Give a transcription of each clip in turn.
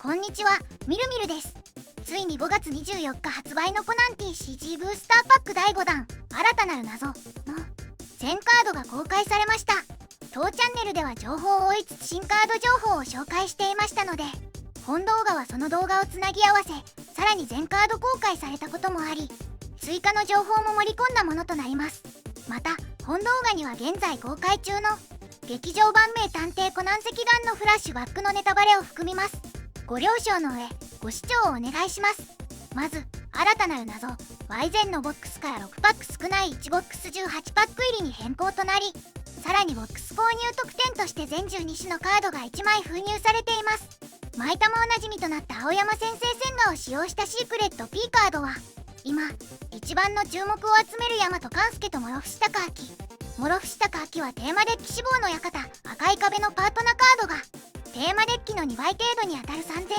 こんにちは、みるみるです。ついに5月24日発売のコナン TCG ブースターパック第5弾新たなる謎の全カードが公開されました。当チャンネルでは情報を追いつつ新カード情報を紹介していましたので、本動画はその動画をつなぎ合わせ、さらに全カード公開されたこともあり、追加の情報も盛り込んだものとなります。また本動画には現在公開中の劇場版名探偵コナン赤眼のフラッシュバックのネタバレを含みます。ご了承の上ご視聴をお願いします。まず新たなる謎 Y 前のボックスから6パック少ない1ボックス18パック入りに変更となり、さらにボックス購入特典として全12種のカードが1枚封入されています。毎玉おなじみとなった青山先生戦画を使用したシークレット P カードは今一番の注目を集める大和勘介と諸伏高明。諸伏高明はテーマデッキ志望の館赤い壁のパートナーカードがテーマデッキの2倍程度に当たる3000円程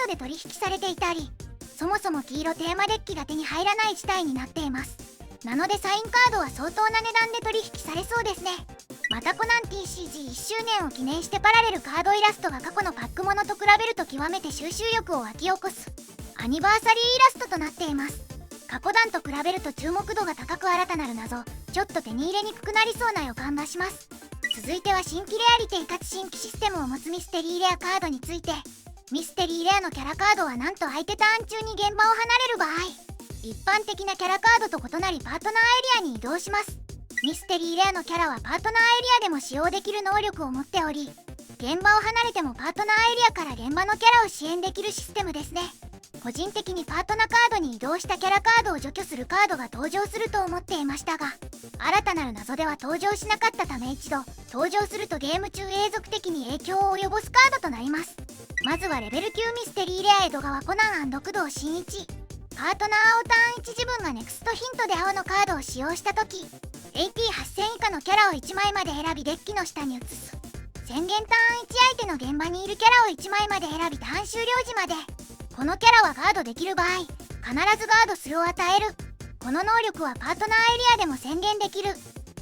度で取引されていたり、そもそも黄色テーマデッキが手に入らない事態になっています。なのでサインカードは相当な値段で取引されそうですね。またコナン TCG1 周年を記念してパラレルカードイラストが過去のパックものと比べると極めて収集欲を湧き起こすアニバーサリーイラストとなっています。過去弾と比べると注目度が高く新たなる謎、ちょっと手に入れにくくなりそうな予感がします。続いては新規レアリティかつ新規システムを持つミステリーレアカードについて。ミステリーレアのキャラカードはなんと相手ターン中に現場を離れる場合、一般的なキャラカードと異なりパートナーエリアに移動します。ミステリーレアのキャラはパートナーエリアでも使用できる能力を持っており、現場を離れてもパートナーエリアから現場のキャラを支援できるシステムですね。個人的にパートナーカードに移動したキャラカードを除去するカードが登場すると思っていましたが、新たなる謎では登場しなかったため一度登場するとゲーム中永続的に影響を及ぼすカードとなります。まずはレベル9ミステリーレア江戸川コナン工藤新一。パートナー青ターン1自分がネクストヒントで青のカードを使用した時、 AP8000 以下のキャラを1枚まで選びデッキの下に移す。宣言ターン1相手の現場にいるキャラを1枚まで選びターン終了時までこのキャラはガードできる場合必ずガードするを与える。この能力はパートナーエリアでも宣言できる。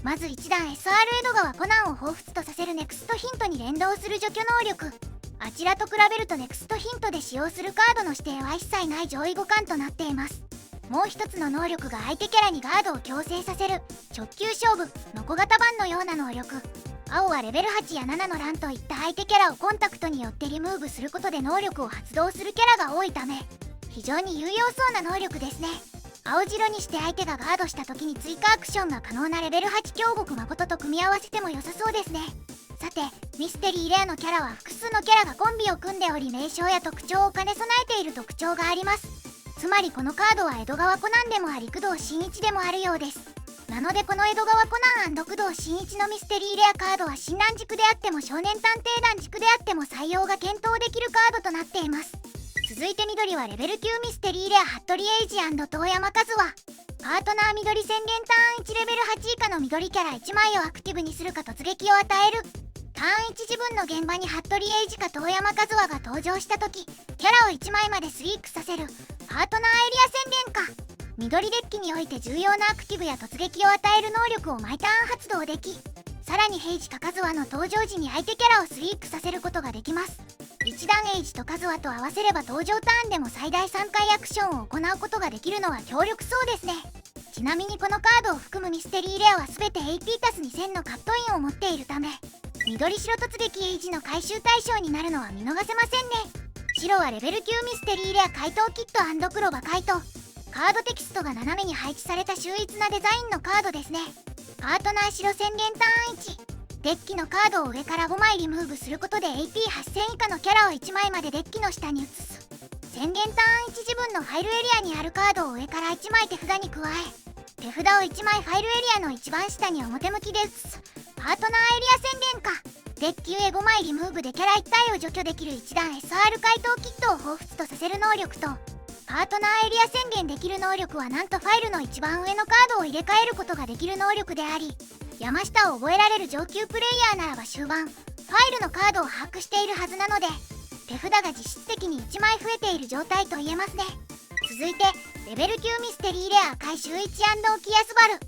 まず1段 SR 江戸川コナンを彷彿とさせるネクストヒントに連動する除去能力。あちらと比べるとネクストヒントで使用するカードの指定は一切ない上位互換となっています。もう一つの能力が相手キャラにガードを強制させる直球勝負の小型版のような能力。青はレベル8や7のランといった相手キャラをコンタクトによってリムーブすることで能力を発動するキャラが多いため非常に有用そうな能力ですね。青白にして相手がガードした時に追加アクションが可能なレベル8京極誠と組み合わせても良さそうですね。さてミステリーレアのキャラは複数のキャラがコンビを組んでおり名称や特徴を兼ね備えている特徴があります。つまりこのカードは江戸川コナンでもあり工藤新一でもあるようです。なのでこの江戸川コナン工藤新一のミステリーレアカードは診断軸であっても少年探偵団軸であっても採用が検討できるカードとなっています。続いて緑はレベル9ミステリーレア服部英二遠山和はパートナー緑宣言ターン1レベル8以下の緑キャラ1枚をアクティブにするか突撃を与える。ターン1自分の現場に服部英二か遠山和和が登場した時キャラを1枚までスリークさせるパートナーエリア宣言か。緑デッキにおいて重要なアクティブや突撃を与える能力を毎ターン発動でき、さらに平次か和和の登場時に相手キャラをスリークさせることができます。一段エイジと和和と合わせれば登場ターンでも最大3回アクションを行うことができるのは強力そうですね。ちなみにこのカードを含むミステリーレアは全て AP+2000 のカットインを持っているため緑白突撃エイジの回収対象になるのは見逃せませんね。白はレベル9ミステリーレア怪盗キット&黒羽怪盗。カードテキストが斜めに配置された秀逸なデザインのカードですね。パートナー白宣言ターン1。デッキのカードを上から5枚リムーブすることで AP8000 以下のキャラを1枚までデッキの下に移す。宣言ターン1自分のファイルエリアにあるカードを上から1枚手札に加え、手札を1枚ファイルエリアの一番下に表向きで移す。パートナーエリア宣言か。デッキ上5枚リムーブでキャラ1体を除去できる1段 SR 怪盗キットを彷彿とさせる能力と、パートナーエリア宣言できる能力はなんとファイルの一番上のカードを入れ替えることができる能力であり、山下を覚えられる上級プレイヤーならば終盤ファイルのカードを把握しているはずなので手札が実質的に1枚増えている状態と言えますね。続いてレベル9ミステリーレア赤井秀一沖安原。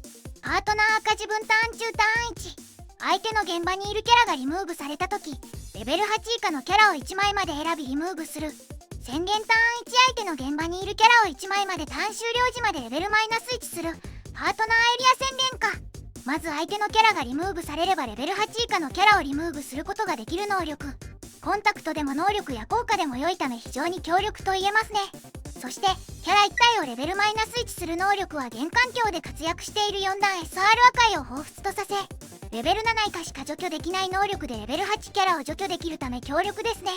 パートナー赤自分ターン中ターン1。相手の現場にいるキャラがリムーブされた時レレベル8以下のキャラを1枚まで選びリムーブする。宣言ターン1相手の現場にいるキャラを1枚までターン終了時までレベルマイナス1する。パートナーエリア宣言下。まず相手のキャラがリムーブされればレベル8以下のキャラをリムーブすることができる能力。コンタクトでも能力や効果でも良いため非常に強力と言えますね。そしてキャラ1体をレベルマイナス1する能力は現環境で活躍している4段 SR 赤いを彷彿とさせ、レベル7以下しか除去できない能力でレベル8キャラを除去できるため強力ですね。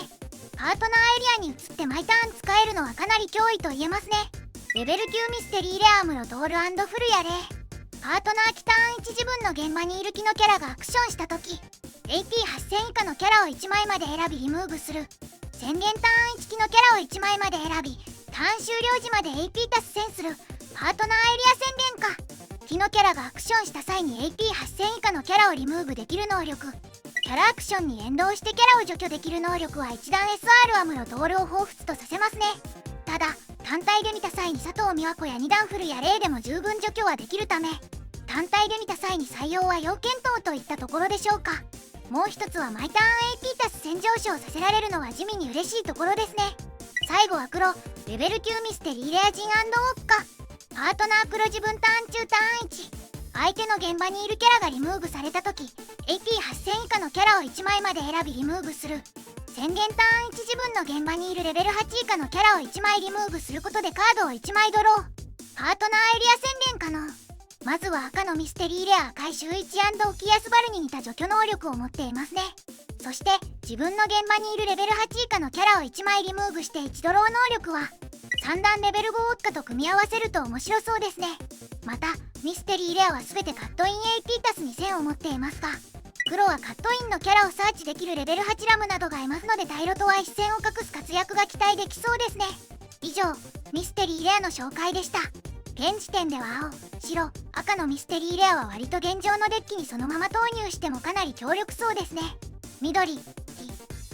パートナーエリアに移って毎ターン使えるのはかなり脅威と言えますね。レベル9ミステリーレアームのドール&フルやレイ。パートナー期ターン1自分の現場にいる気のキャラがアクションした時 AP8000 以下のキャラを1枚まで選びリムーブする。宣言ターン1機のキャラを1枚まで選びターン終了時まで AP 達1000する。パートナーエリア宣言下。機のキャラがアクションした際に AP8000 以下のキャラをリムーブできる能力。キャラアクションに連動してキャラを除去できる能力は1段 SR アムロドールを彷彿とさせますね。ただ単体で見た際に佐藤美和子や2段フルやレイでも十分除去はできるため単体で見た際に採用は要検討といったところでしょうか。もう一つは毎ターン AP 達1000上昇させられるのは地味に嬉しいところですね。最後は黒。レベル9ミステリーレアジンウォッカ。パートナー黒自分ターン中ターン1。相手の現場にいるキャラがリムーブされた時 AP8000 以下のキャラを1枚まで選びリムーブする。宣言ターン1自分の現場にいるレベル8以下のキャラを1枚リムーブすることでカードを1枚ドロー。パートナーエリア宣言可能。まずは赤のミステリーレア赤い周一オキアスバルに似た除去能力を持っていますね。そして自分の現場にいるレベル8以下のキャラを1枚リムーブして1ドロー能力は3段レベル5ウォッカと組み合わせると面白そうですね。またミステリーレアは全てカットイン AP 足す2000を持っていますが黒はカットインのキャラをサーチできるレベル8ラムなどがいますのでタイロとは一線を画す活躍が期待できそうですね。以上ミステリーレアの紹介でした。現時点では青、白、赤のミステリーレアは割と現状のデッキにそのまま投入してもかなり強力そうですね。緑、黄、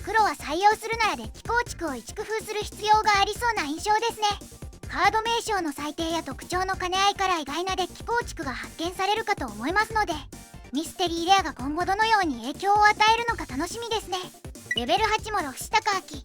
黒は採用するならデッキ構築を一工夫する必要がありそうな印象ですね。カード名称の裁定や特徴の兼ね合いから意外なデッキ構築が発見されるかと思いますのでミステリーレアが今後どのように影響を与えるのか楽しみですね。レベル8もロフシタカアキ。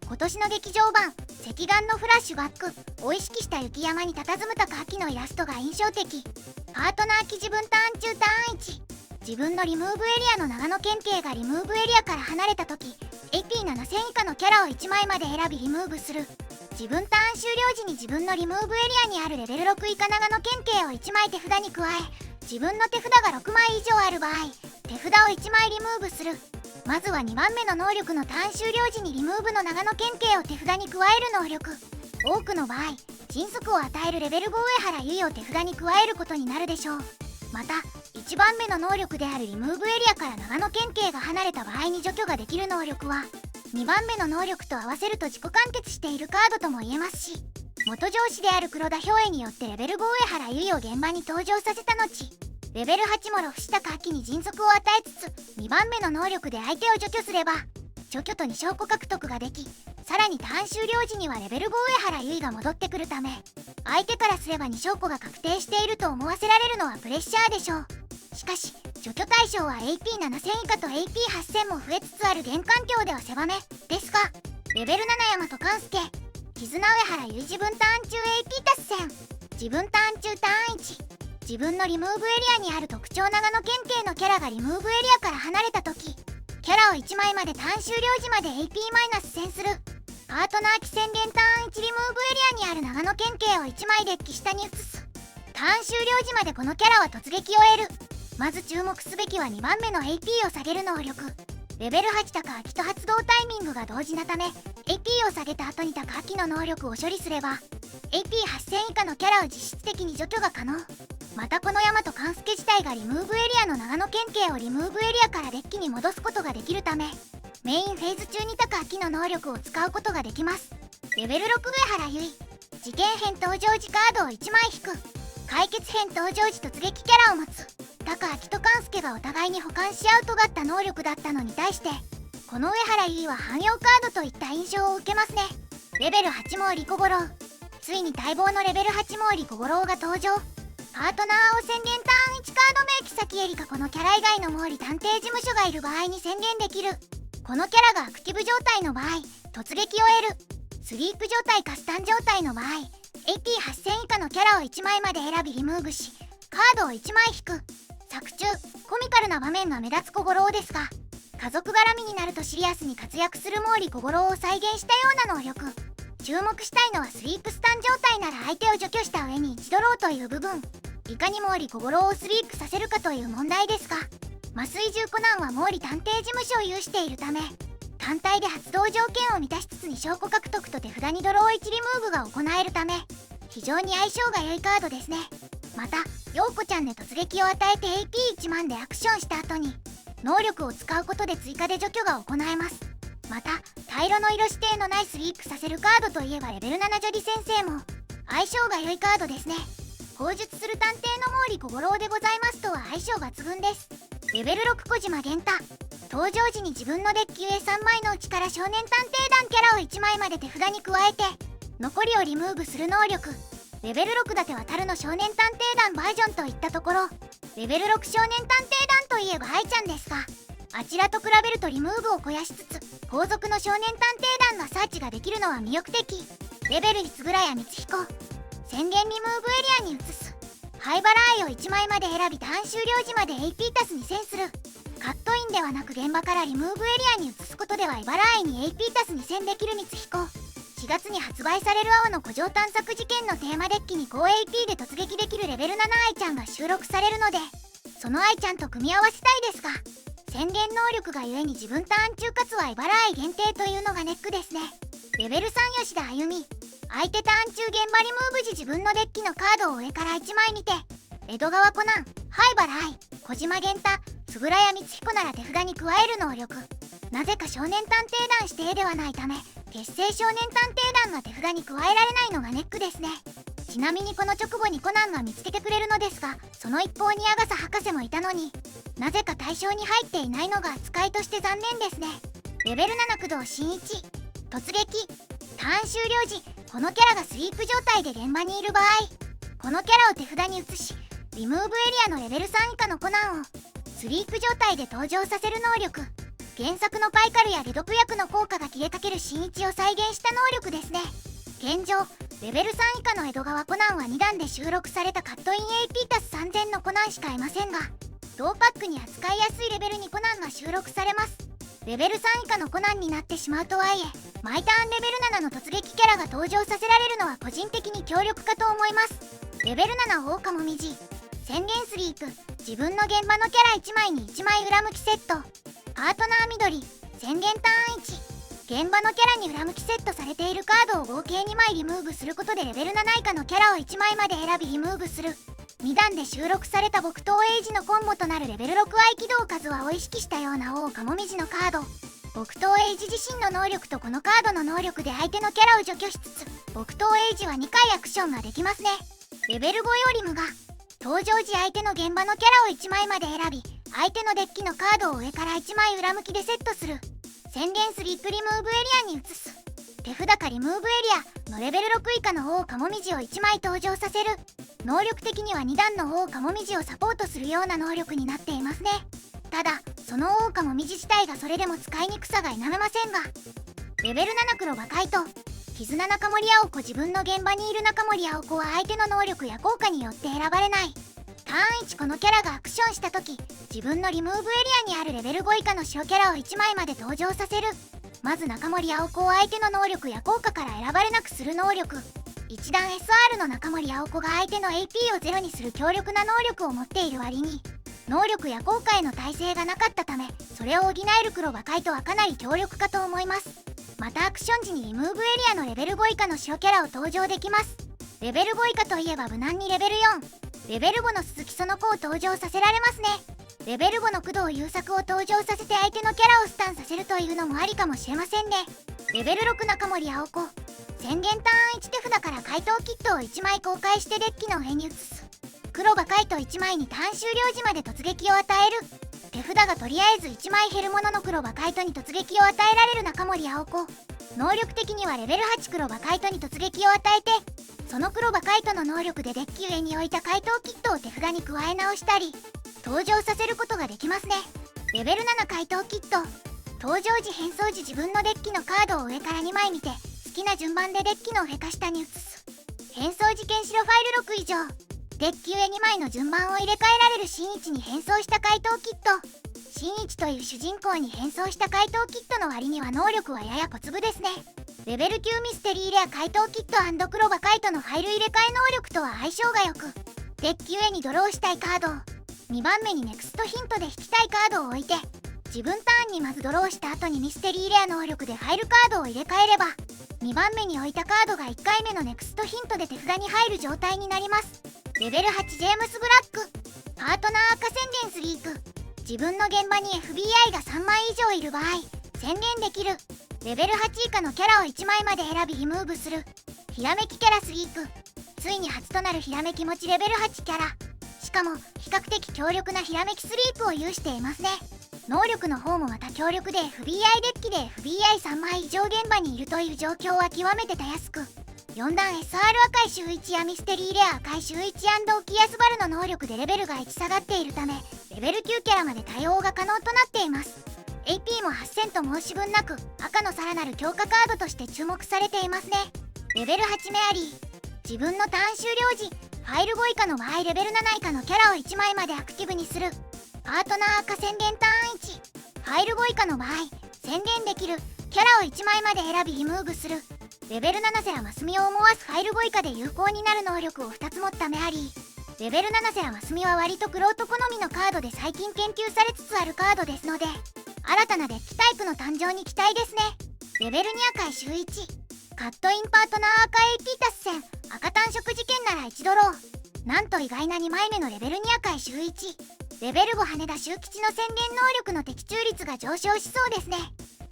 今年の劇場版赤眼のフラッシュバックを意識した雪山に佇む高明のイラストが印象的。パートナー機自分ターン中ターン1。自分のリムーブエリアの長野県警がリムーブエリアから離れた時 AP7000 以下のキャラを1枚まで選びリムーブする。自分ターン終了時に自分のリムーブエリアにあるレベル6以下長野県警を1枚手札に加え自分の手札が6枚以上ある場合手札を1枚リムーブする。まずは2番目の能力のターン終了時にリムーブの長野県警を手札に加える能力。多くの場合迅速を与えるレベル5上原結衣を手札に加えることになるでしょう。また1番目の能力であるリムーブエリアから長野県警が離れた場合に除去ができる能力は2番目の能力と合わせると自己完結しているカードとも言えますし元上司である黒田兵衛によってレベル5上原結衣を現場に登場させた後レベル8もロフシタカアキに迅速を与えつつ2番目の能力で相手を除去すれば除去と2証拠獲得ができさらにターン終了時にはレベル5上原結衣が戻ってくるため相手からすれば2証拠が確定していると思わせられるのはプレッシャーでしょう。しかし除去対象は AP7000 以下と AP8000 も増えつつある現環境では狭めですがレベル7大和勘介絆上原結衣自分ターン中 AP 達1000自分ターン中ターン1自分のリムーブエリアにある特徴長野県警のキャラがリムーブエリアから離れた時キャラを1枚までターン終了時まで AP-1000 する。パートナー機宣言ターン1リムーブエリアにある長野県警を1枚デッキ下に移す。ターン終了時までこのキャラは突撃を得る。まず注目すべきは2番目の AP を下げる能力。レベル8高明と発動タイミングが同時なため AP を下げた後に高明の能力を処理すれば AP8000 以下のキャラを実質的に除去が可能。またこの大和勘介自体がリムーブエリアの長野県警をリムーブエリアからデッキに戻すことができるためメインフェーズ中に高明の能力を使うことができます。レベル6上原結衣事件編登場時カードを1枚引く。解決編登場時突撃キャラを持つ。高明と勘介がお互いに補完し合う尖った能力だったのに対してこの上原結衣は汎用カードといった印象を受けますね。レベル8毛利小五郎ついに待望のレベル8毛利小五郎が登場。パートナーを宣言ターン1カード名木崎エリカこのキャラ以外の毛利探偵事務所がいる場合に宣言できる。このキャラがアクティブ状態の場合突撃を得る。スリープ状態かスタン状態の場合 AP8000 以下のキャラを1枚まで選びリムーブしカードを1枚引く。作中コミカルな場面が目立つ小五郎ですが、家族絡みになるとシリアスに活躍する毛利小五郎を再現したような能力。注目したいのはスリープスタン状態なら相手を除去した上に1ドローという部分。いかに毛利小五郎をスリープさせるかという問題ですが、麻酔銃コナンは毛利探偵事務所を有しているため単体で発動条件を満たしつつに証拠獲得と手札にドロー1リムーブが行えるため非常に相性が良いカードですね。また陽子ちゃんで突撃を与えて AP1 万でアクションした後に能力を使うことで追加で除去が行えます。また灰色の色指定のないスリープさせるカードといえばレベル7女理先生も相性が良いカードですね。口述する探偵の毛利小五郎でございますとは相性抜群です。レベル6小島源太。登場時に自分のデッキ上3枚のうちから少年探偵団キャラを1枚まで手札に加えて残りをリムーブする能力。レベル6立ては樽の少年探偵団バージョンといったところ、レベル6少年探偵団といえば愛ちゃんですが、あちらと比べるとリムーブを肥やしつつ後続の少年探偵団がサーチができるのは魅力的。レベル1倉谷光彦。宣言リムーブエリアに移す。灰原愛を1枚まで選びターン終了時まで AP 足す2000する。カットインではなく現場からリムーブエリアに移すことでは茨愛に AP 足す2000できる光彦。4月に発売される青の古城探索事件のテーマデッキに高 AP で突撃できるレベル7愛ちゃんが収録されるのでその愛ちゃんと組み合わせたいですが、宣言能力がゆえに自分ターン中かつは茨愛限定というのがネックですね。レベル3吉田あゆみ。相手ターン中現場リムーブ時自分のデッキのカードを上から1枚見て江戸川コナン、灰原愛、小島源太、円谷光彦なら手札に加える能力。なぜか少年探偵団指定ではないため結成少年探偵団が手札に加えられないのがネックですね。ちなみにこの直後にコナンが見つけてくれるのですが、その一方にアガサ博士もいたのになぜか対象に入っていないのが扱いとして残念ですね。レベル7工藤新一。突撃。ターン終了時このキャラがスリープ状態で現場にいる場合このキャラを手札に移しリムーブエリアのレベル3以下のコナンをスリープ状態で登場させる能力。原作のパイカルや解毒薬の効果が切れかける新一を再現した能力ですね。現状レベル3以下の江戸川コナンは2弾で収録されたカットイン AP+3000 のコナンしかいませんが同パックに扱いやすいレベルにコナンが収録されます。レベル3以下のコナンになってしまうとはいえ毎ターンレベル7の突撃キャラが登場させられるのは個人的に強力かと思います。レベル7大岡もみじ。宣言スリープ。自分の現場のキャラ1枚に1枚裏向きセット。パートナー緑。宣言ターン1。現場のキャラに裏向きセットされているカードを合計2枚リムーブすることでレベル7以下のキャラを1枚まで選びリムーブする。2弾で収録された木刀エイジのコンボとなるレベル6合気道数はを意識したような大岡もみじのカード。木刀エイジ自身の能力とこのカードの能力で相手のキャラを除去しつつ木刀エイジは2回アクションができますね。レベル5よりもが登場時相手の現場のキャラを1枚まで選び相手のデッキのカードを上から1枚裏向きでセットする。宣言スリープリムーブエリアに移す。手札かリムーブエリアのレベル6以下の大岡もみじを1枚登場させる。能力的には2段の大岡もみじをサポートするような能力になっていますね。ただその大岡もみじ自体がそれでも使いにくさが否めませんが、レベル7黒馬海斗。絆中森青子。自分の現場にいる中森青子は相手の能力や効果によって選ばれない。ターン1このキャラがアクションした時自分のリムーブエリアにあるレベル5以下の白キャラを1枚まで登場させる。まず中森青子を相手の能力や効果から選ばれなくする能力。1段 SR の中森青子が相手の AP をゼロにする強力な能力を持っている割に能力や効果への耐性がなかったためそれを補える黒馬海斗はかなり強力かと思います。またアクション時にリムーブエリアのレベル5以下の白キャラを登場できます。レベル5以下といえば無難にレベル4。レベル5の鈴木園子を登場させられますね。レベル5の工藤優作を登場させて相手のキャラをスタンさせるというのもありかもしれませんね。レベル6中森青子。宣言ターン1手札から怪盗キットを1枚公開してデッキの上に移す。黒馬海斗1枚にターン終了時まで突撃を与える。手札がとりあえず1枚減るものの黒馬海斗に突撃を与えられる中森青子。能力的にはレベル8黒馬海斗に突撃を与えてその黒馬海斗の能力でデッキ上に置いた怪盗キットを手札に加え直したり登場させることができますね。レベル7怪盗キット。登場時変装時自分のデッキのカードを上から2枚見て好きな順番でデッキの上か下に移す。変装時ケンシロファイル6以上。デッキ上2枚の順番を入れ替えられる新一に変装した怪盗キット。新一という主人公に変装した怪盗キットの割には能力はやや小粒ですね。レベル9ミステリーレア怪盗キット&クロバカイトのファイル入れ替え能力とは相性が良く、デッキ上にドローしたいカードを2番目にネクストヒントで引きたいカードを置いて、自分ターンにまずドローした後にミステリーレア能力でファイルカードを入れ替えれば、2番目に置いたカードが1回目のネクストヒントで手札に入る状態になります。レベル8ジェームス・ブラック。パートナー赤宣言スリーク。自分の現場に FBI が3枚以上いる場合宣言できる。レベル8以下のキャラを1枚まで選びリムーブする。ひらめきキャラスリーク。ついに初となるひらめき持ちレベル8キャラ。しかも比較的強力なひらめきスリープを有していますね。能力の方もまた強力で FBI デッキで FBI3 枚以上現場にいるという状況は極めてたやすく、4段 SR 赤い周1やミステリーレア赤い周1&オキアスバルの能力でレベルが1下がっているため、レベル9キャラまで対応が可能となっています。 AP も8000と申し分なく赤のさらなる強化カードとして注目されていますね。レベル8メアリー。自分のターン終了時ファイル5以下の場合レベル7以下のキャラを1枚までアクティブにする。パートナー赤宣言ターン1。ファイル5以下の場合宣言できるキャラを1枚まで選びリムーブする。レベル7セラマスミを思わすファイル5以下で有効になる能力を2つ持ったメアリー。レベル7セラマスミは割とクロート好みのカードで最近研究されつつあるカードですので、新たなデッキタイプの誕生に期待ですね。レベル2赤い周1。カットインパートナー赤 AP 達戦。赤単色事件なら1ドロー。なんと意外な2枚目のレベル2赤い周1。レベル5羽田周吉の宣言能力の的中率が上昇しそうですね。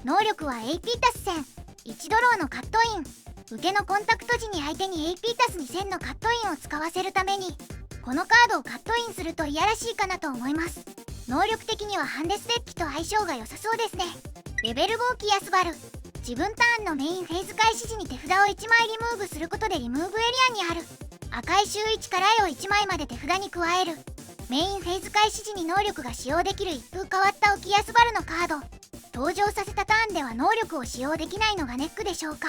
能力は AP 達戦。1ドローのカットイン。受けのコンタクト時に相手に AP 足す2000のカットインを使わせるために、このカードをカットインするといやらしいかなと思います。能力的にはハンデスデッキと相性が良さそうですね。レベル5キアスバル。自分ターンのメインフェーズ開始時に手札を1枚リムーブすることでリムーブエリアにある赤い周1から絵を1枚まで手札に加える。メインフェーズ開始時に能力が使用できる一風変わったオキアスバルのカード。登場させたターンでは能力を使用できないのがネックでしょうか。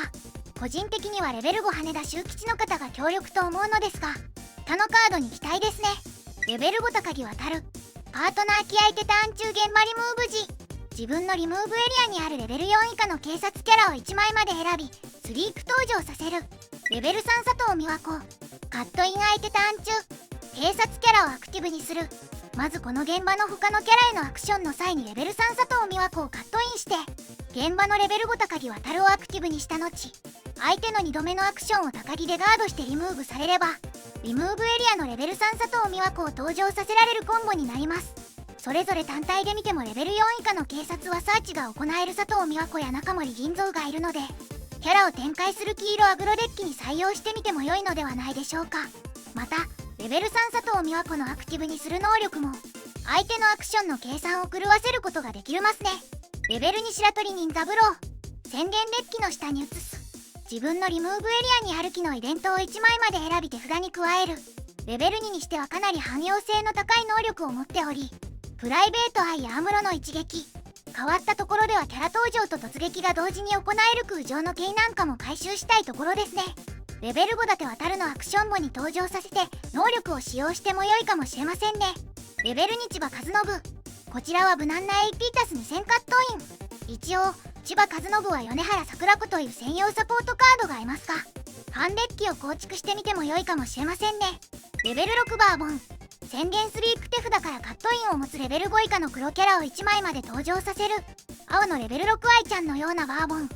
個人的にはレベル5羽田周吉の方が強力と思うのですが、他のカードに期待ですね。レベル5高木渡る。パートナー気合い手ターン中現場リムーブ時、自分のリムーブエリアにあるレベル4以下の警察キャラを1枚まで選びスリーク登場させる。レベル3佐藤美和子。カットイン相手ターン中警察キャラをアクティブにする。まずこの現場の他のキャラへのアクションの際にレベル3佐藤美和子をカットインして現場のレベル5高木渡るをアクティブにした後、相手の2度目のアクションを高木でガードしてリムーブされればリムーブエリアのレベル3佐藤美和子を登場させられるコンボになります。それぞれ単体で見てもレベル4以下の警察はサーチが行える佐藤美和子や中森銀蔵がいるので、キャラを展開する黄色アグロデッキに採用してみても良いのではないでしょうか。またレベル3佐藤美和子のアクティブにする能力も相手のアクションの計算を狂わせることができますね。レベル2白鳥任三郎。宣言デッキの下に移す。自分のリムーブエリアにある木のイデントを1枚まで選び手札に加える。レベル2にしてはかなり汎用性の高い能力を持っており、プライベート愛やアムロの一撃、変わったところではキャラ登場と突撃が同時に行える空上の剣なんかも回収したいところですね。レベル5立て渡るのアクション簿に登場させて能力を使用しても良いかもしれませんね。レベル2千葉和信。こちらは無難な AP 足す2000カットイン。一応千葉和信は米原桜子という専用サポートカードがいますが、ファンデッキを構築してみても良いかもしれませんね。レベル6バーボン。宣言スリーク手札からカットインを持つレベル5以下の黒キャラを1枚まで登場させる。青のレベル6愛ちゃんのようなバーボン。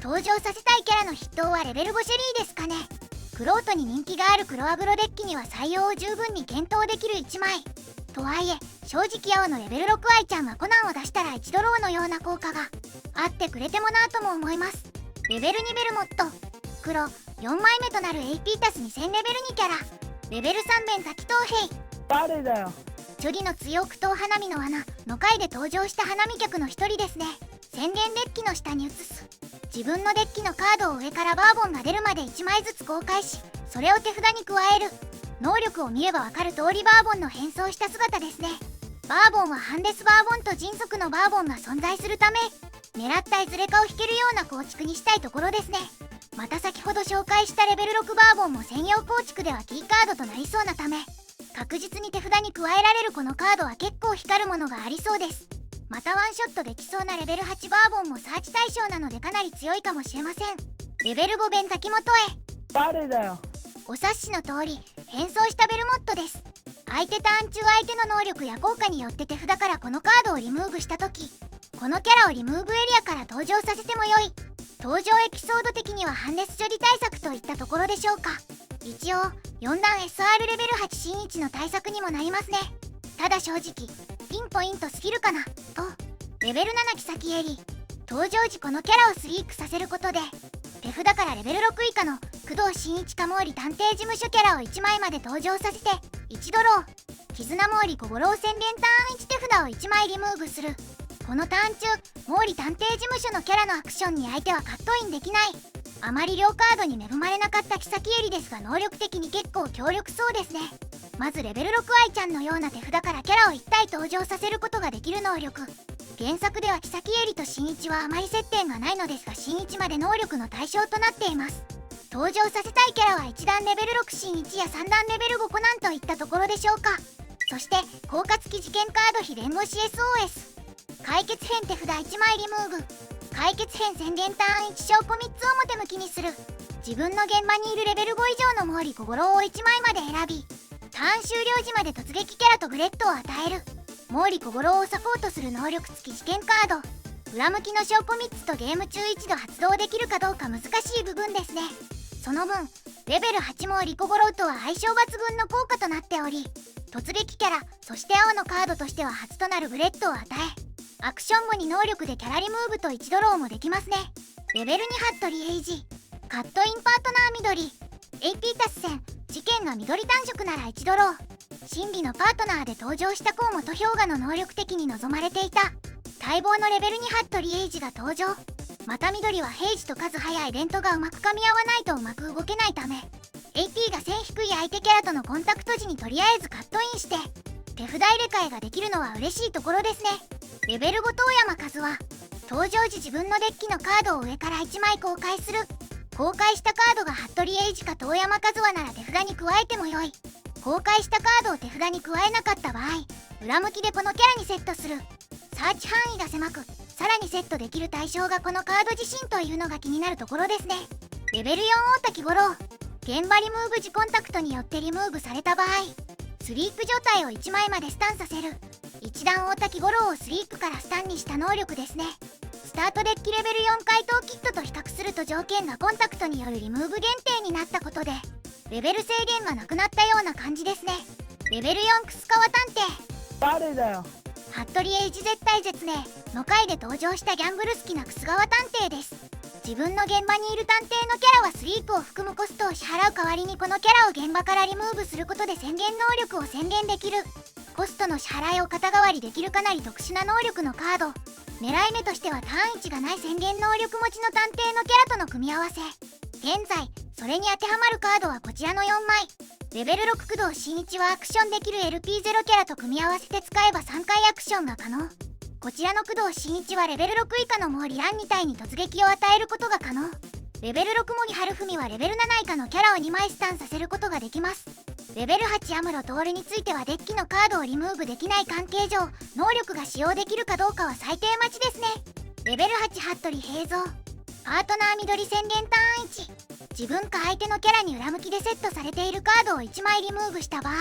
登場させたいキャラの筆頭はレベル5シェリーですかね。クロートに人気がある黒アグロデッキには採用を十分に検討できる1枚とはいえ、正直青のレベル6愛ちゃんはコナンを出したら1ドローのような効果があってくれてもなぁとも思います。レベル2ベルモット。黒4枚目となる AP 足す2000レベル2キャラ。レベル3弁滝藤平。誰だよ。チョリの強くと花見の穴の回で登場した花見客の一人ですね。宣言デッキの下に移す。自分のデッキのカードを上からバーボンが出るまで1枚ずつ公開し、それを手札に加える。能力を見ればわかる通りバーボンの変装した姿ですね。バーボンはハンデスバーボンと迅速のバーボンが存在するため、狙ったいずれかを引けるような構築にしたいところですね。また先ほど紹介したレベル6バーボンも専用構築ではキーカードとなりそうなため、確実に手札に加えられるこのカードは結構光るものがありそうです。またワンショットできそうなレベル8バーボンもサーチ対象なのでかなり強いかもしれません。レベル5弁滝本へ。誰だよ。お察しの通り変装したベルモットです。相手ターン中相手の能力や効果によって手札からこのカードをリムーブした時、このキャラをリムーブエリアから登場させてもよい。登場エピソード的にはハンデス処理対策といったところでしょうか。一応4段 SR レベル8新1の対策にもなりますね。ただ正直ピンポイントすぎるかなと。レベル7木崎エリ。登場時このキャラをスリークさせることで手札からレベル6以下の工藤新一か毛利探偵事務所キャラを1枚まで登場させて1ドロー。絆毛利小五郎宣言ターン1手札を1枚リムーブする。このターン中毛利探偵事務所のキャラのアクションに相手はカットインできない。あまり両カードに恵まれなかった木崎エリですが能力的に結構強力そうですね。まずレベル6愛ちゃんのような手札からキャラを1体登場させることができる能力。原作では木崎エリと新一はあまり接点がないのですが新一まで能力の対象となっています。登場させたいキャラは1段レベル6新一や3段レベル5コナンといったところでしょうか。そして効果付き事件カード非連合し SOS。 解決編手札1枚リムーブ。解決編宣言ターン1証拠3つ表向きにする。自分の現場にいるレベル5以上の毛利小五郎を1枚まで選び、ターン終了時まで突撃キャラとグレッドを与える。毛利小五郎をサポートする能力付き事件カード。裏向きの証拠3つとゲーム中一度発動できるかどうか難しい部分ですね。その分レベル8毛利小五郎とは相性抜群の効果となっており、突撃キャラそして青のカードとしては初となるグレッドを与え、アクション後に能力でキャラリムーブと1ドローもできますね。レベル2服部エイジ。カットインパートナー緑。 AP 達成。事件が緑単色なら1ドロー。真理のパートナーで登場した河本氷河の能力的に望まれていた待望のレベル2服部エイジが登場。また緑は平時と数早い連投がうまく噛み合わないとうまく動けないため AP が1000低い相手キャラとのコンタクト時にとりあえずカットインして手札入れ替えができるのは嬉しいところですね。レベル5遠山和は登場時自分のデッキのカードを上から1枚公開する。公開したカードが服部エイジか遠山和和なら手札に加えてもよい。公開したカードを手札に加えなかった場合裏向きでこのキャラにセットする。サーチ範囲が狭くさらにセットできる対象がこのカード自身というのが気になるところですね。レベル4大滝五郎。現場リムーブ時コンタクトによってリムーブされた場合スリープ状態を1枚までスタンさせる。1段大滝五郎をスリープからスタンにした能力ですね。スタートデッキレベル4回答キットと比較すると条件がコンタクトによるリムーブ限定になったことでレベル制限がなくなったような感じですね。レベル4クスカワ探偵。誰だよ。服部エイジ絶対絶命の回で登場したギャンブル好きなクス川探偵です。自分の現場にいる探偵のキャラはスリープを含むコストを支払う代わりにこのキャラを現場からリムーブすることで宣言能力を宣言できる。コストの支払いを肩代わりできるかなり特殊な能力のカード。狙い目としてはターン1がない宣言能力持ちの探偵のキャラとの組み合わせ。現在それに当てはまるカードはこちらの4枚。レベル6工藤新一はアクションできる LP0 キャラと組み合わせて使えば3回アクションが可能。こちらの工藤新一はレベル6以下の毛利蘭2体に突撃を与えることが可能。レベル6茂木春文はレベル7以下のキャラを2枚スタンさせることができます。レベル8アムロ徹についてはデッキのカードをリムーブできない関係上能力が使用できるかどうかは最低待ちですね。レベル8服部平蔵。パートナー緑宣言ターン1。自分か相手のキャラに裏向きでセットされているカードを1枚リムーブした場合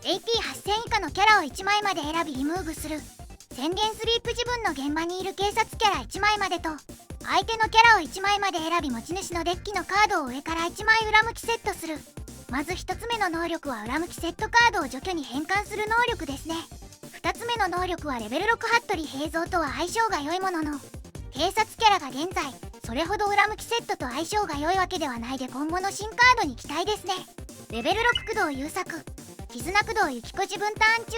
AP8000 以下のキャラを1枚まで選びリムーブする。宣言スリープ自分の現場にいる警察キャラ1枚までと相手のキャラを1枚まで選び持ち主のデッキのカードを上から1枚裏向きセットする。まず1つ目の能力は裏向きセットカードを除去に変換する能力ですね。2つ目の能力はレベル6服部平蔵とは相性が良いものの警察キャラが現在それほど裏向きセットと相性が良いわけではないで今後の新カードに期待ですね。レベル6工藤優作。絆工藤ゆき子自分ターン中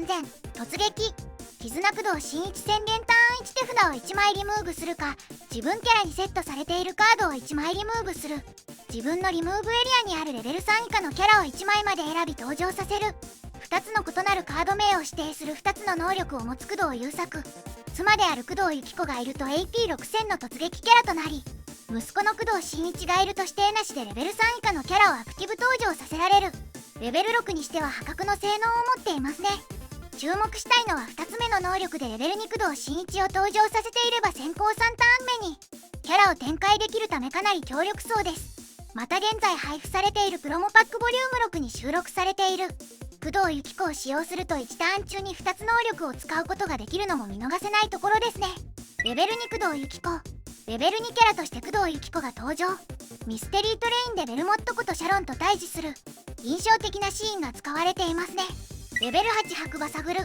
AP+3000 突撃。絆工藤新一宣言ターン1手札を1枚リムーブするか自分キャラにセットされているカードを1枚リムーブする。自分のリムーブエリアにあるレベル3以下のキャラを1枚まで選び登場させる。2つの異なるカード名を指定する2つの能力を持つ工藤優作。妻である工藤由紀子がいると AP6000 の突撃キャラとなり、息子の工藤新一がいると指定なしでレベル3以下のキャラをアクティブ登場させられる。レベル6にしては破格の性能を持っていますね。注目したいのは2つ目の能力でレベル2工藤新一を登場させていれば先行3ターン目にキャラを展開できるためかなり強力そうです。また現在配布されているプロモパックボリューム6に収録されている工藤由紀子を使用すると1ターン中に2つ能力を使うことができるのも見逃せないところですね。レベル2工藤由紀子、レベル2キャラとして工藤由紀子が登場。ミステリートレインでベルモットことシャロンと対峙する印象的なシーンが使われていますね。レベル8白馬サグル、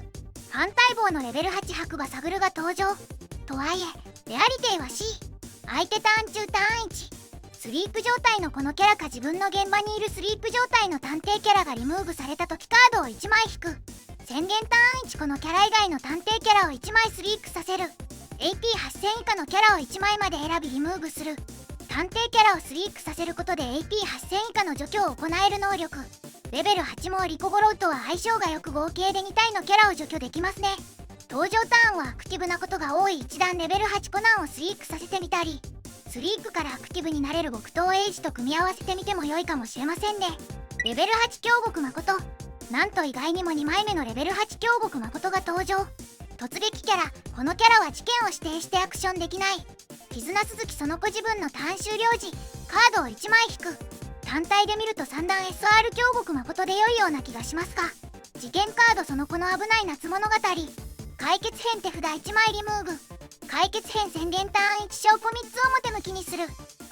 反対棒のレベル8白馬サグルが登場。とはいえレアリティは C。 相手ターン中ターン1スリープ状態のこのキャラか自分の現場にいるスリープ状態の探偵キャラがリムーブされた時カードを1枚引く。宣言ターン1このキャラ以外の探偵キャラを1枚スリープさせる。 AP8000 以下のキャラを1枚まで選びリムーブする。探偵キャラをスリープさせることで AP8000 以下の除去を行える能力。レベル8もリコゴロウとは相性がよく合計で2体のキャラを除去できますね。登場ターンはアクティブなことが多い一段レベル8コナンをスリープさせてみたり、スリープからアクティブになれる極東エイジと組み合わせてみても良いかもしれませんね。レベル8京極誠、なんと意外にも2枚目のレベル8京極誠が登場。突撃キャラ、このキャラは事件を指定してアクションできない。絆鈴木その子自分のターン終了時カードを1枚引く。単体で見ると3段 SR 京極誠で良いような気がしますが、事件カードその子の危ない夏物語、解決編手札1枚リムーブ。解決編宣言ターン1証拠3つ表向きにする。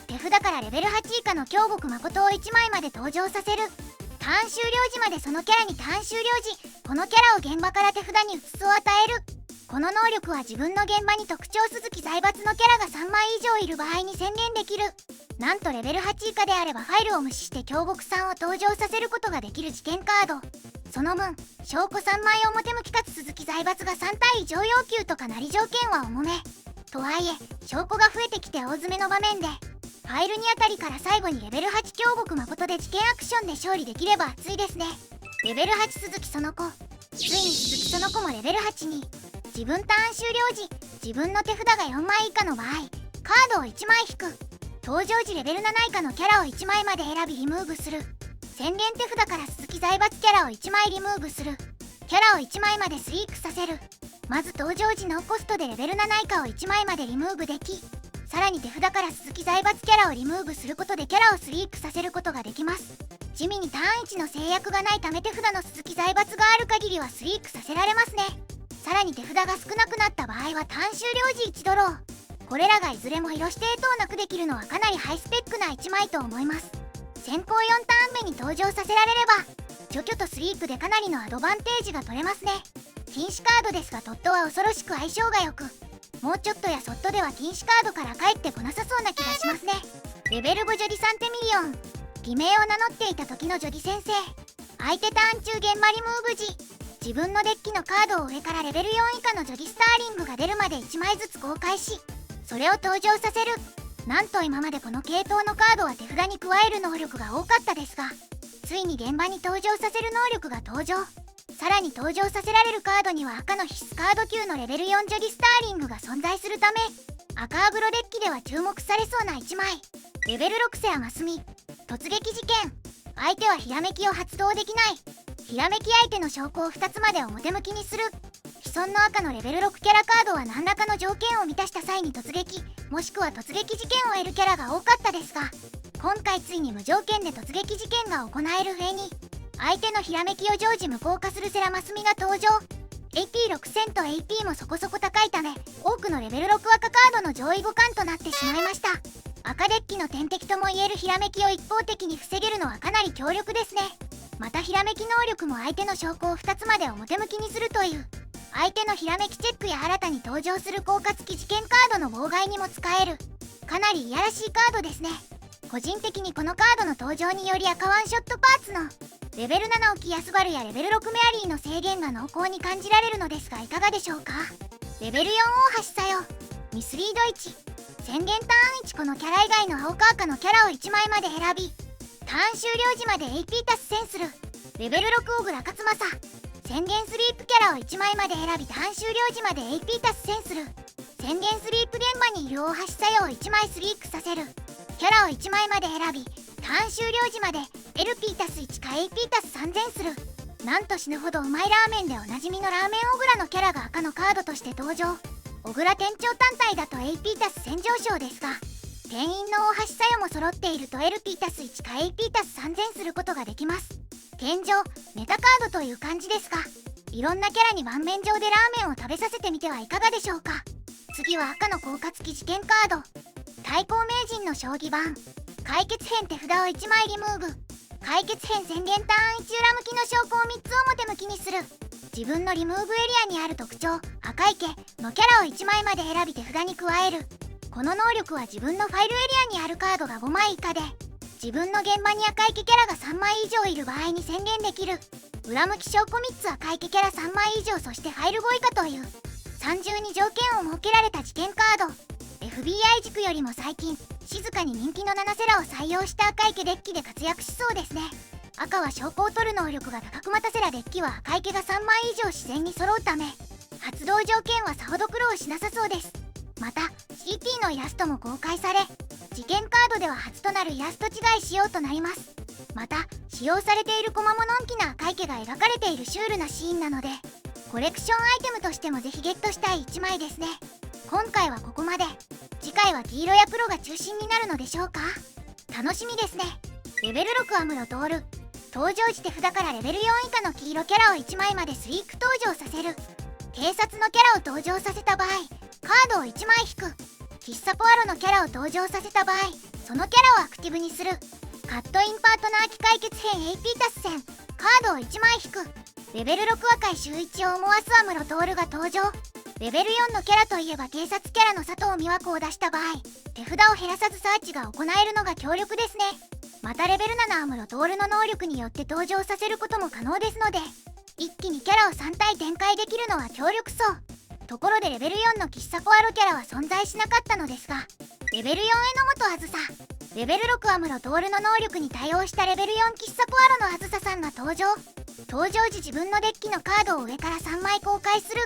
手札からレベル8以下の京極誠を1枚まで登場させる。ターン終了時までそのキャラにターン終了時このキャラを現場から手札に移すを与える。この能力は自分の現場に特徴鈴木財閥のキャラが3枚以上いる場合に宣言できる。なんとレベル8以下であればファイルを無視して京極さんを登場させることができる事件カード。その分証拠3枚表向きかつ鈴木財閥が3体以上要求とかなり条件は重め。とはいえ証拠が増えてきて大詰めの場面でファイルにあたりから最後にレベル8京極誠で事件アクションで勝利できれば熱いですね。レベル8鈴木その子、ついに鈴木その子もレベル8に。自分ターン終了時自分の手札が4枚以下の場合カードを1枚引く。登場時レベル7以下のキャラを1枚まで選びリムーブする。宣言手札から鈴木財閥キャラを1枚リムーブする。キャラを1枚までスリープさせる。まず登場時ノーコストでレベル7以下を1枚までリムーブでき、さらに手札から鈴木財閥キャラをリムーブすることでキャラをスリープさせることができます。地味にターン1の制約がないため手札の鈴木財閥がある限りはスリープさせられますね。さらに手札が少なくなった場合はターン終了時1ドロー。これらがいずれも色指定等なくできるのはかなりハイスペックな1枚と思います。先行4ターン目に登場させられれば除去とスリープでかなりのアドバンテージが取れますね。禁止カードですがトットは恐ろしく相性が良く、もうちょっとやそっとでは禁止カードから帰ってこなさそうな気がしますね。レベル5ジョディサンテミリオン、偽名を名乗っていた時のジョディ先生。相手ターン中現場リムーブ時自分のデッキのカードを上からレベル4以下のジョディスターリングが出るまで1枚ずつ公開しそれを登場させる。なんと今までこの系統のカードは手札に加える能力が多かったですが、ついに現場に登場させる能力が登場。さらに登場させられるカードには赤の必須カード級のレベル4ジョディスターリングが存在するため赤アグロデッキでは注目されそうな1枚。レベル6セアマスミ、突撃事件。相手はひらめきを発動できない。ひらめき相手の証拠を2つまで表向きにする。既存の赤のレベル6キャラカードは何らかの条件を満たした際に突撃もしくは突撃事件を得るキャラが多かったですが、今回ついに無条件で突撃事件が行える上に相手のひらめきを常時無効化するセラマスミが登場。 AP6000 と AP もそこそこ高いため多くのレベル6赤カードの上位互換となってしまいました。赤デッキの天敵ともいえるひらめきを一方的に防げるのはかなり強力ですね。またひらめき能力も相手の証拠を2つまで表向きにするという相手のひらめきチェックや新たに登場する効果付き事件カードの妨害にも使えるかなりいやらしいカードですね。個人的にこのカードの登場により赤ワンショットパーツのレベル7沖安原やレベル6メアリーの制限が濃厚に感じられるのですがいかがでしょうか。レベル4大橋さよ、ミスリード1、宣言ターン1このキャラ以外の青か赤のキャラを1枚まで選びターン終了時まで AP 達成する。レベル6小倉勝正、宣言スリープキャラを1枚まで選びターン終了時まで AP 足す1000する。宣言スリープ現場にいる大橋作用を1枚スリークさせる。キャラを1枚まで選びターン終了時まで LP 足す1か AP 足す3000する。なんと死ぬほどうまいラーメンでおなじみのラーメン小倉のキャラが赤のカードとして登場。小倉店長単体だと AP 足す1000上昇ですが、店員の大橋作用も揃っていると LP 足す1か AP 足す3000することができます。現状メタカードという感じですが、いろんなキャラに盤面上でラーメンを食べさせてみてはいかがでしょうか。次は赤の効果付き事件カード、対抗名人の将棋盤。解決編手札を1枚リムーブ。解決編宣言ターン1裏向きの証拠を3つ表向きにする。自分のリムーブエリアにある特徴赤池のキャラを1枚まで選び手札に加える。この能力は自分のファイルエリアにあるカードが5枚以下で、自分の現場に赤池キャラが3枚以上いる場合に宣言できる。裏向き証拠3つ赤池キャラ3枚以上、そしてファイル5以下という三重に条件を設けられた事件カード。 FBI 軸よりも最近静かに人気の7セラを採用した赤池デッキで活躍しそうですね。赤は証拠を取る能力が高く、またセラデッキは赤池が3枚以上自然に揃うため発動条件はさほど苦労しなさそうです。また CT のイラストも公開され、事件カードでは初となるイラスト違い仕様となります。また使用されているコマものんきな赤池が描かれているシュールなシーンなので、コレクションアイテムとしてもぜひゲットしたい1枚ですね。今回はここまで。次回は黄色や黒が中心になるのでしょうか。楽しみですね。レベル6アムロトール。登場時手札からレベル4以下の黄色キャラを1枚までスリーク登場させる。警察のキャラを登場させた場合カードを1枚引く。喫茶ポアロのキャラを登場させた場合そのキャラをアクティブにする。カットインパートナー機解決編 AP 達戦。カードを1枚引く。レベル6赤い週一を思わすアムロトールが登場。レベル4のキャラといえば警察キャラの佐藤美和子を出した場合手札を減らさずサーチが行えるのが強力ですね。またレベル7アムロトールの能力によって登場させることも可能ですので、一気にキャラを3体展開できるのは強力そう。ところでレベル4の喫茶ポアロキャラは存在しなかったのですが、レベル4への元あずさ、レベル6アムロトールの能力に対応したレベル4喫茶ポアロのあずささんが登場。登場時自分のデッキのカードを上から3枚公開する。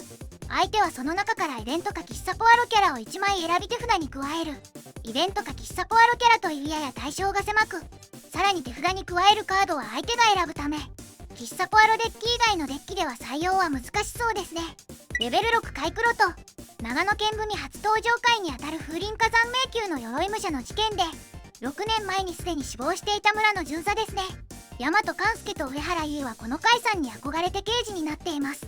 相手はその中からイベントか喫茶ポアロキャラを1枚選び手札に加える。イベントか喫茶ポアロキャラというやや対象が狭く、さらに手札に加えるカードは相手が選ぶため、喫茶ポアロデッキ以外のデッキでは採用は難しそうですね。レベル6カイクロと長野県組初登場回にあたる風林火山迷宮の鎧武者の事件で6年前にすでに死亡していた村の巡査ですね。大和勘介と上原優はこの甲斐さんに憧れて刑事になっています。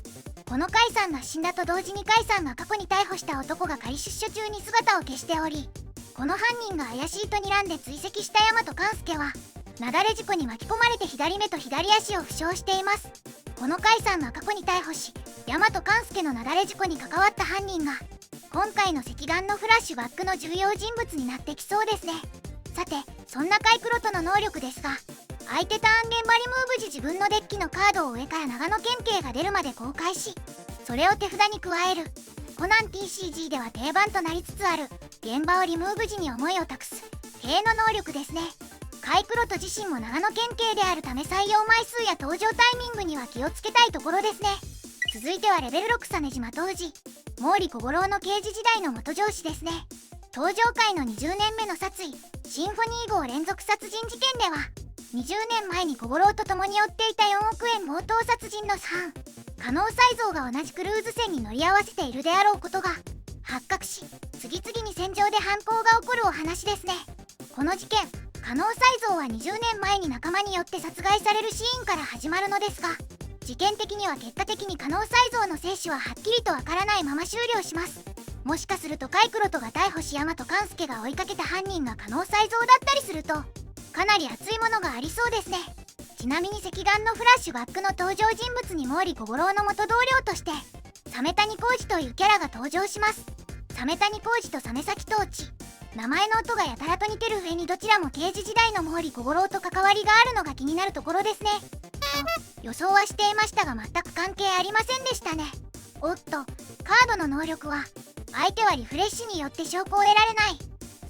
この甲斐さんが死んだと同時に甲斐さんが過去に逮捕した男が仮出所中に姿を消しており、この犯人が怪しいと睨んで追跡した大和勘介は雪崩事故に巻き込まれて左目と左足を負傷しています。この甲斐さんが過去に逮捕し大和勘介の雪崩事故に関わった犯人が今回の赤眼のフラッシュバックの重要人物になってきそうですね。さてそんなカイクロトの能力ですが、相手ターン現場リムーブ時自分のデッキのカードを上から長野県警が出るまで公開し、それを手札に加える。コナン TCG では定番となりつつある現場をリムーブ時に思いを託す塀の能力ですね。カイクロト自身も長野県警であるため採用枚数や登場タイミングには気をつけたいところですね。続いてはレベル6鮫島当時毛利小五郎の刑事時代の元上司ですね。登場回の20年目の殺意シンフォニー号連続殺人事件では20年前に小五郎と共に追っていた4億円強盗殺人の犯加納才蔵が同じクルーズ船に乗り合わせているであろうことが発覚し、次々に戦場で犯行が起こるお話ですね。この事件加納才蔵は20年前に仲間によって殺害されるシーンから始まるのですが、事件的には結果的に加納才蔵の生死ははっきりとわからないまま終了します。もしかするとカイクロトが逮捕し大和勘介が追いかけた犯人が加納才蔵だったりするとかなり熱いものがありそうですね。ちなみに赤眼のフラッシュバックの登場人物に毛利小五郎の元同僚として鮫谷浩二というキャラが登場します。鮫谷浩二と鮫崎統治、名前の音がやたらと似てる上にどちらも刑事時代の毛利小五郎と関わりがあるのが気になるところですね。と予想はしていましたが全く関係ありませんでしたね。おっと、カードの能力は相手はリフレッシュによって証拠を得られない。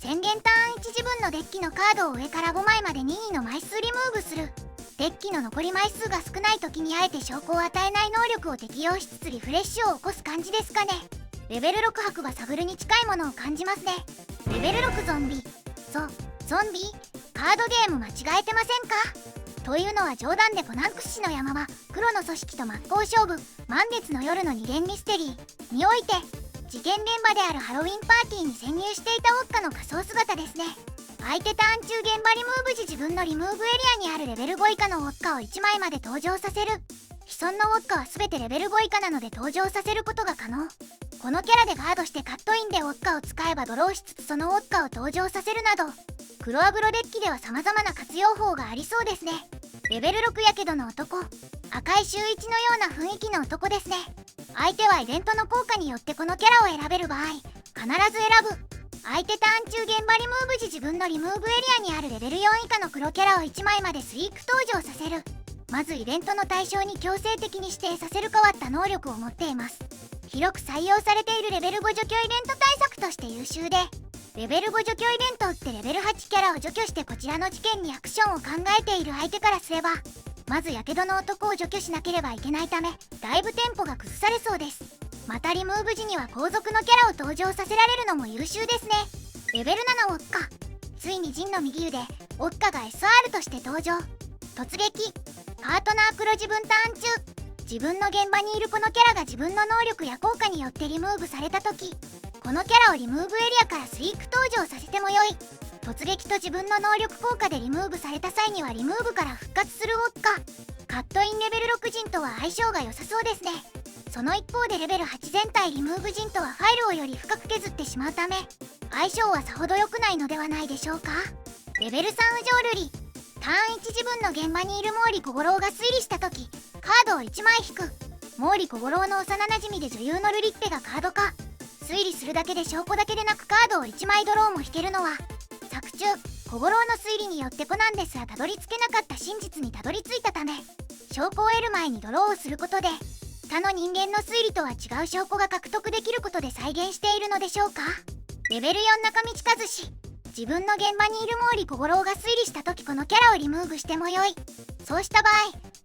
宣言ターン1時分のデッキのカードを上から5枚まで任意の枚数リムーブする。デッキの残り枚数が少ない時にあえて証拠を与えない能力を適用しつつリフレッシュを起こす感じですかね。レベル6白馬サブルに近いものを感じますね。レベル6ゾンビ。ゾンビカードゲーム間違えてませんか？というのは冗談でコナン屈指の山は黒の組織と真っ向勝負満月の夜の二連ミステリーにおいて事件現場であるハロウィンパーティーに潜入していたウォッカの仮装姿ですね。相手ターン中現場リムーブ時自分のリムーブエリアにあるレベル5以下のウォッカを1枚まで登場させる。既存のウォッカは全てレベル5以下なので登場させることが可能。このキャラでガードしてカットインでウォッカを使えばドローしつつそのウォッカを登場させるなど黒アグロデッキでは様々な活用法がありそうですね。レベル6やけどの男。赤い周一のような雰囲気の男ですね。相手はイベントの効果によってこのキャラを選べる場合必ず選ぶ。相手ターン中現場リムーブ時自分のリムーブエリアにあるレベル4以下の黒キャラを1枚までスイーク登場させる。まずイベントの対象に強制的に指定させる変わった能力を持っています。広く採用されているレベル5除去イベント対策として優秀でレベル5除去イベントを打ってレベル8キャラを除去してこちらの事件にアクションを考えている相手からすればまずやけどの男を除去しなければいけないためだいぶテンポが崩されそうです。またリムーブ時には後続のキャラを登場させられるのも優秀ですね。レベル7ウォッカ。ついに陣の右腕ウォッカが SR として登場。突撃。パートナー黒自分ターン中自分の現場にいるこのキャラが自分の能力や効果によってリムーブされた時このキャラをリムーブエリアからスイーク登場させてもよい。突撃と自分の能力効果でリムーブされた際にはリムーブから復活するウォッカ。カットインレベル6陣とは相性が良さそうですね。その一方でレベル8全体リムーブ陣とはファイルをより深く削ってしまうため相性はさほど良くないのではないでしょうか。レベル3ウジョウルリ。ターン1時分の現場にいる毛利小五郎が推理した時カードを1枚引く。毛利小五郎の幼なじみで女優のルリッペがカード化。推理するだけで証拠だけでなくカードを1枚ドローも引けるのは作中小五郎の推理によってコナンですらたどり着けなかった真実にたどり着いたため証拠を得る前にドローをすることで他の人間の推理とは違う証拠が獲得できることで再現しているのでしょうか。レベル4中道和志。自分の現場にいる毛利小五郎が推理した時このキャラをリムーブしてもよい。そうした場合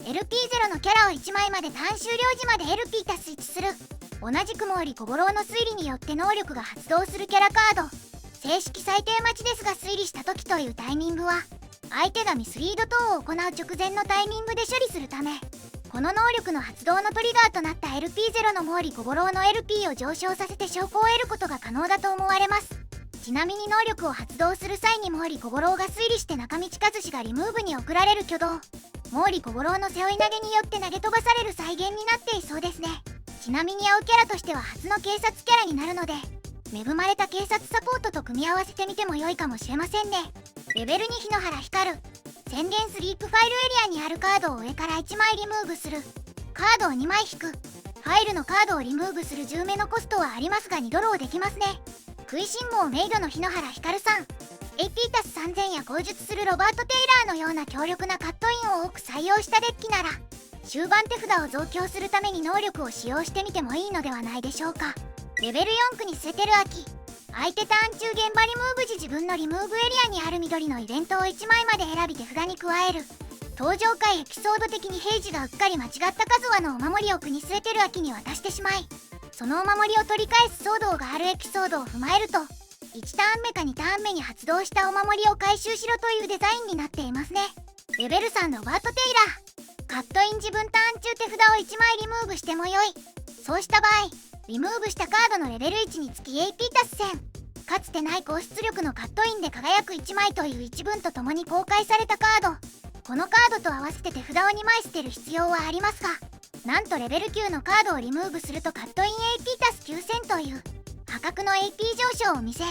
LP0 のキャラを1枚までターン終了時まで LP 足す1する。同じく毛利小五郎の推理によって能力が発動するキャラカード正式最低待ちですが推理した時というタイミングは相手がミスリード等を行う直前のタイミングで処理するためこの能力の発動のトリガーとなった LP0 の毛利小五郎の LP を上昇させて証拠を得ることが可能だと思われます。ちなみに能力を発動する際に毛利小五郎が推理して中道和志がリムーブに送られる挙動毛利小五郎の背負い投げによって投げ飛ばされる再現になっていそうですね。ちなみに青キャラとしては初の警察キャラになるので恵まれた警察サポートと組み合わせてみても良いかもしれませんね。レベル2日野原光。宣言スリープファイルエリアにあるカードを上から1枚リムーブする。カードを2枚引く。ファイルのカードをリムーブする10目のコストはありますが2ドローできますね。食いしん坊メイドの日野原光さん。AP+3000 や口述するロバート・テイラーのような強力なカットインを多く採用したデッキなら終盤手札を増強するために能力を使用してみてもいいのではないでしょうか。レベル4区に捨ててる秋。相手ターン中現場リムーブ時自分のリムーブエリアにある緑のイベントを1枚まで選び手札に加える。登場回エピソード的に平次がうっかり間違った数話のお守りを国据えてる秋に渡してしまいそのお守りを取り返す騒動があるエピソードを踏まえると1ターン目か2ターン目に発動したお守りを回収しろというデザインになっていますね。レベル3ロバート・テイラー。カットイン自分ターン中手札を1枚リムーブしてもよい。そうした場合リムーブしたカードのレベル1につき AP+1000。かつてない高出力のカットインで輝く1枚という一文とともに公開されたカード。このカードと合わせて手札を2枚捨てる必要はありますがなんとレベル9のカードをリムーブするとカットイン AP+9000 という破格の AP 上昇を見せ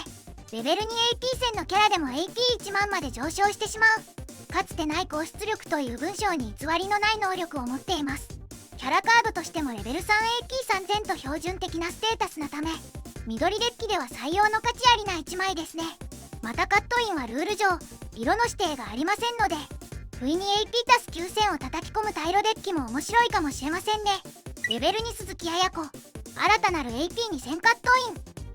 レベル2 AP1000 のキャラでも AP1 万まで上昇してしまう。かつてない高出力という文章に偽りのない能力を持っています。キャラカードとしてもレベル 3AP3000 と標準的なステータスなため緑デッキでは採用の価値ありな1枚ですね。またカットインはルール上色の指定がありませんので不意に AP+9000 を叩き込むタイロデッキも面白いかもしれませんね。レベル2鈴木彩子。新たなる AP2000 カット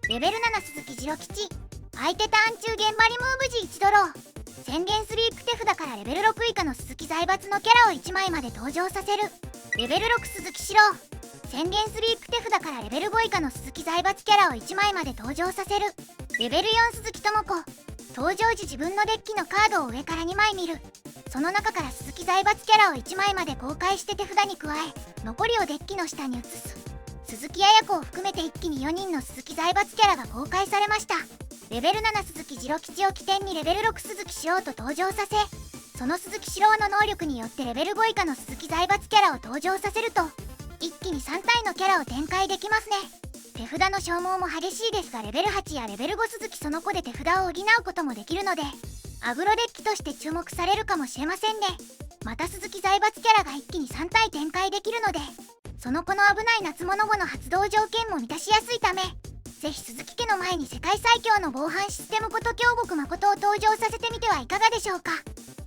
イン。レベル7鈴木次郎吉。相手ターン中現場リムーブ時1ドロー。宣言スリーク手札からレベル6以下の鈴木財閥のキャラを1枚まで登場させる。レベル6鈴木史郎。宣言スリーク手札からレベル5以下の鈴木財閥キャラを1枚まで登場させる。レベル4鈴木智子。登場時自分のデッキのカードを上から2枚見る。その中から鈴木財閥キャラを1枚まで公開して手札に加え、残りをデッキの下に移す。鈴木綾子を含めて一気に4人の鈴木財閥キャラが公開されました。レベル7鈴木次郎吉を起点にレベル6鈴木史郎と登場させ、その鈴木史郎の能力によってレベル5以下の鈴木財閥キャラを登場させると、一気に3体のキャラを展開できますね。手札の消耗も激しいですが、レベル8やレベル5鈴木その子で手札を補うこともできるので、アグロデッキとして注目されるかもしれませんね。また鈴木財閥キャラが一気に3体展開できるので、その子の危ない夏物語の発動条件も満たしやすいため、ぜひ鈴木家の前に世界最強の防犯システムこと京極誠を登場させてみてはいかがでしょうか。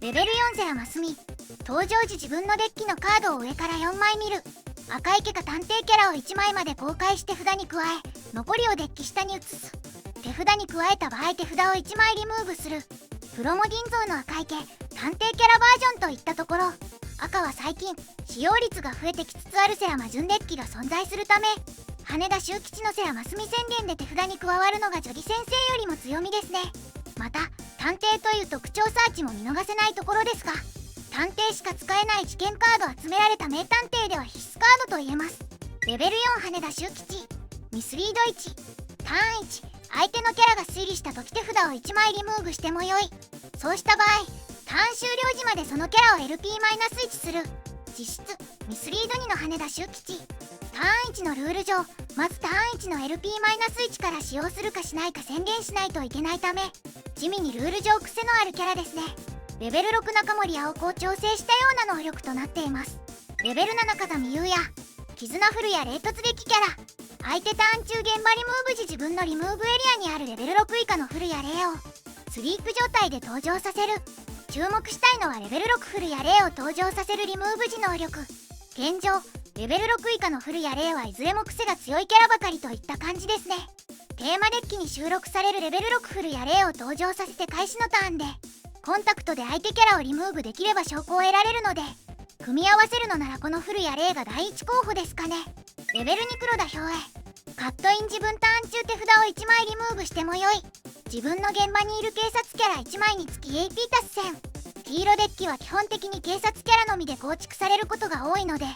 レベル4世良真澄。登場時自分のデッキのカードを上から4枚見る。赤池か探偵キャラを1枚まで公開して札に加え、残りをデッキ下に移す。手札に加えた場合手札を1枚リムーブする。プロモディン像の赤池、探偵キャラバージョンといったところ、赤は最近使用率が増えてきつつある世良真純デッキが存在するため、羽田秀吉の世良真澄宣言で手札に加わるのが女理先生よりも強みですね。また探偵という特徴サーチも見逃せないところですが、探偵しか使えない事件カード集められた名探偵では必須カードと言えます。レベル4羽田秀吉。ミスリード1。ターン1。相手のキャラが推理した時手札を1枚リムーブしてもよい。そうした場合、ターン終了時までそのキャラを LP-1 する。実質ミスリード2の羽田秀吉。ターン1のルール上、まずターン1の LP-1 から使用するかしないか宣言しないといけないため、地味にルール上癖のあるキャラですね。レベル6中森青子を調整したような能力となっています。レベル7風見優也。絆フルや冷突撃キャラ。相手ターン中現場リムーブ時自分のリムーブエリアにあるレベル6以下のフルや霊をスリーク状態で登場させる。注目したいのはレベル6フルや霊を登場させるリムーブ時能力。現状レベル6以下のフルや霊はいずれも癖が強いキャラばかりといった感じですね。テーマデッキに収録されるレベル6フルや霊を登場させて開始のターンでコンタクトで相手キャラをリムーブできれば証拠を得られるので、組み合わせるのならこのフルや霊が第一候補ですかね。レベル2黒田兵衛。カットイン自分ターン中手札を1枚リムーブしてもよい。自分の現場にいる警察キャラ1枚につき AP 達成。黄色デッキは基本的に警察キャラのみで構築されることが多いので、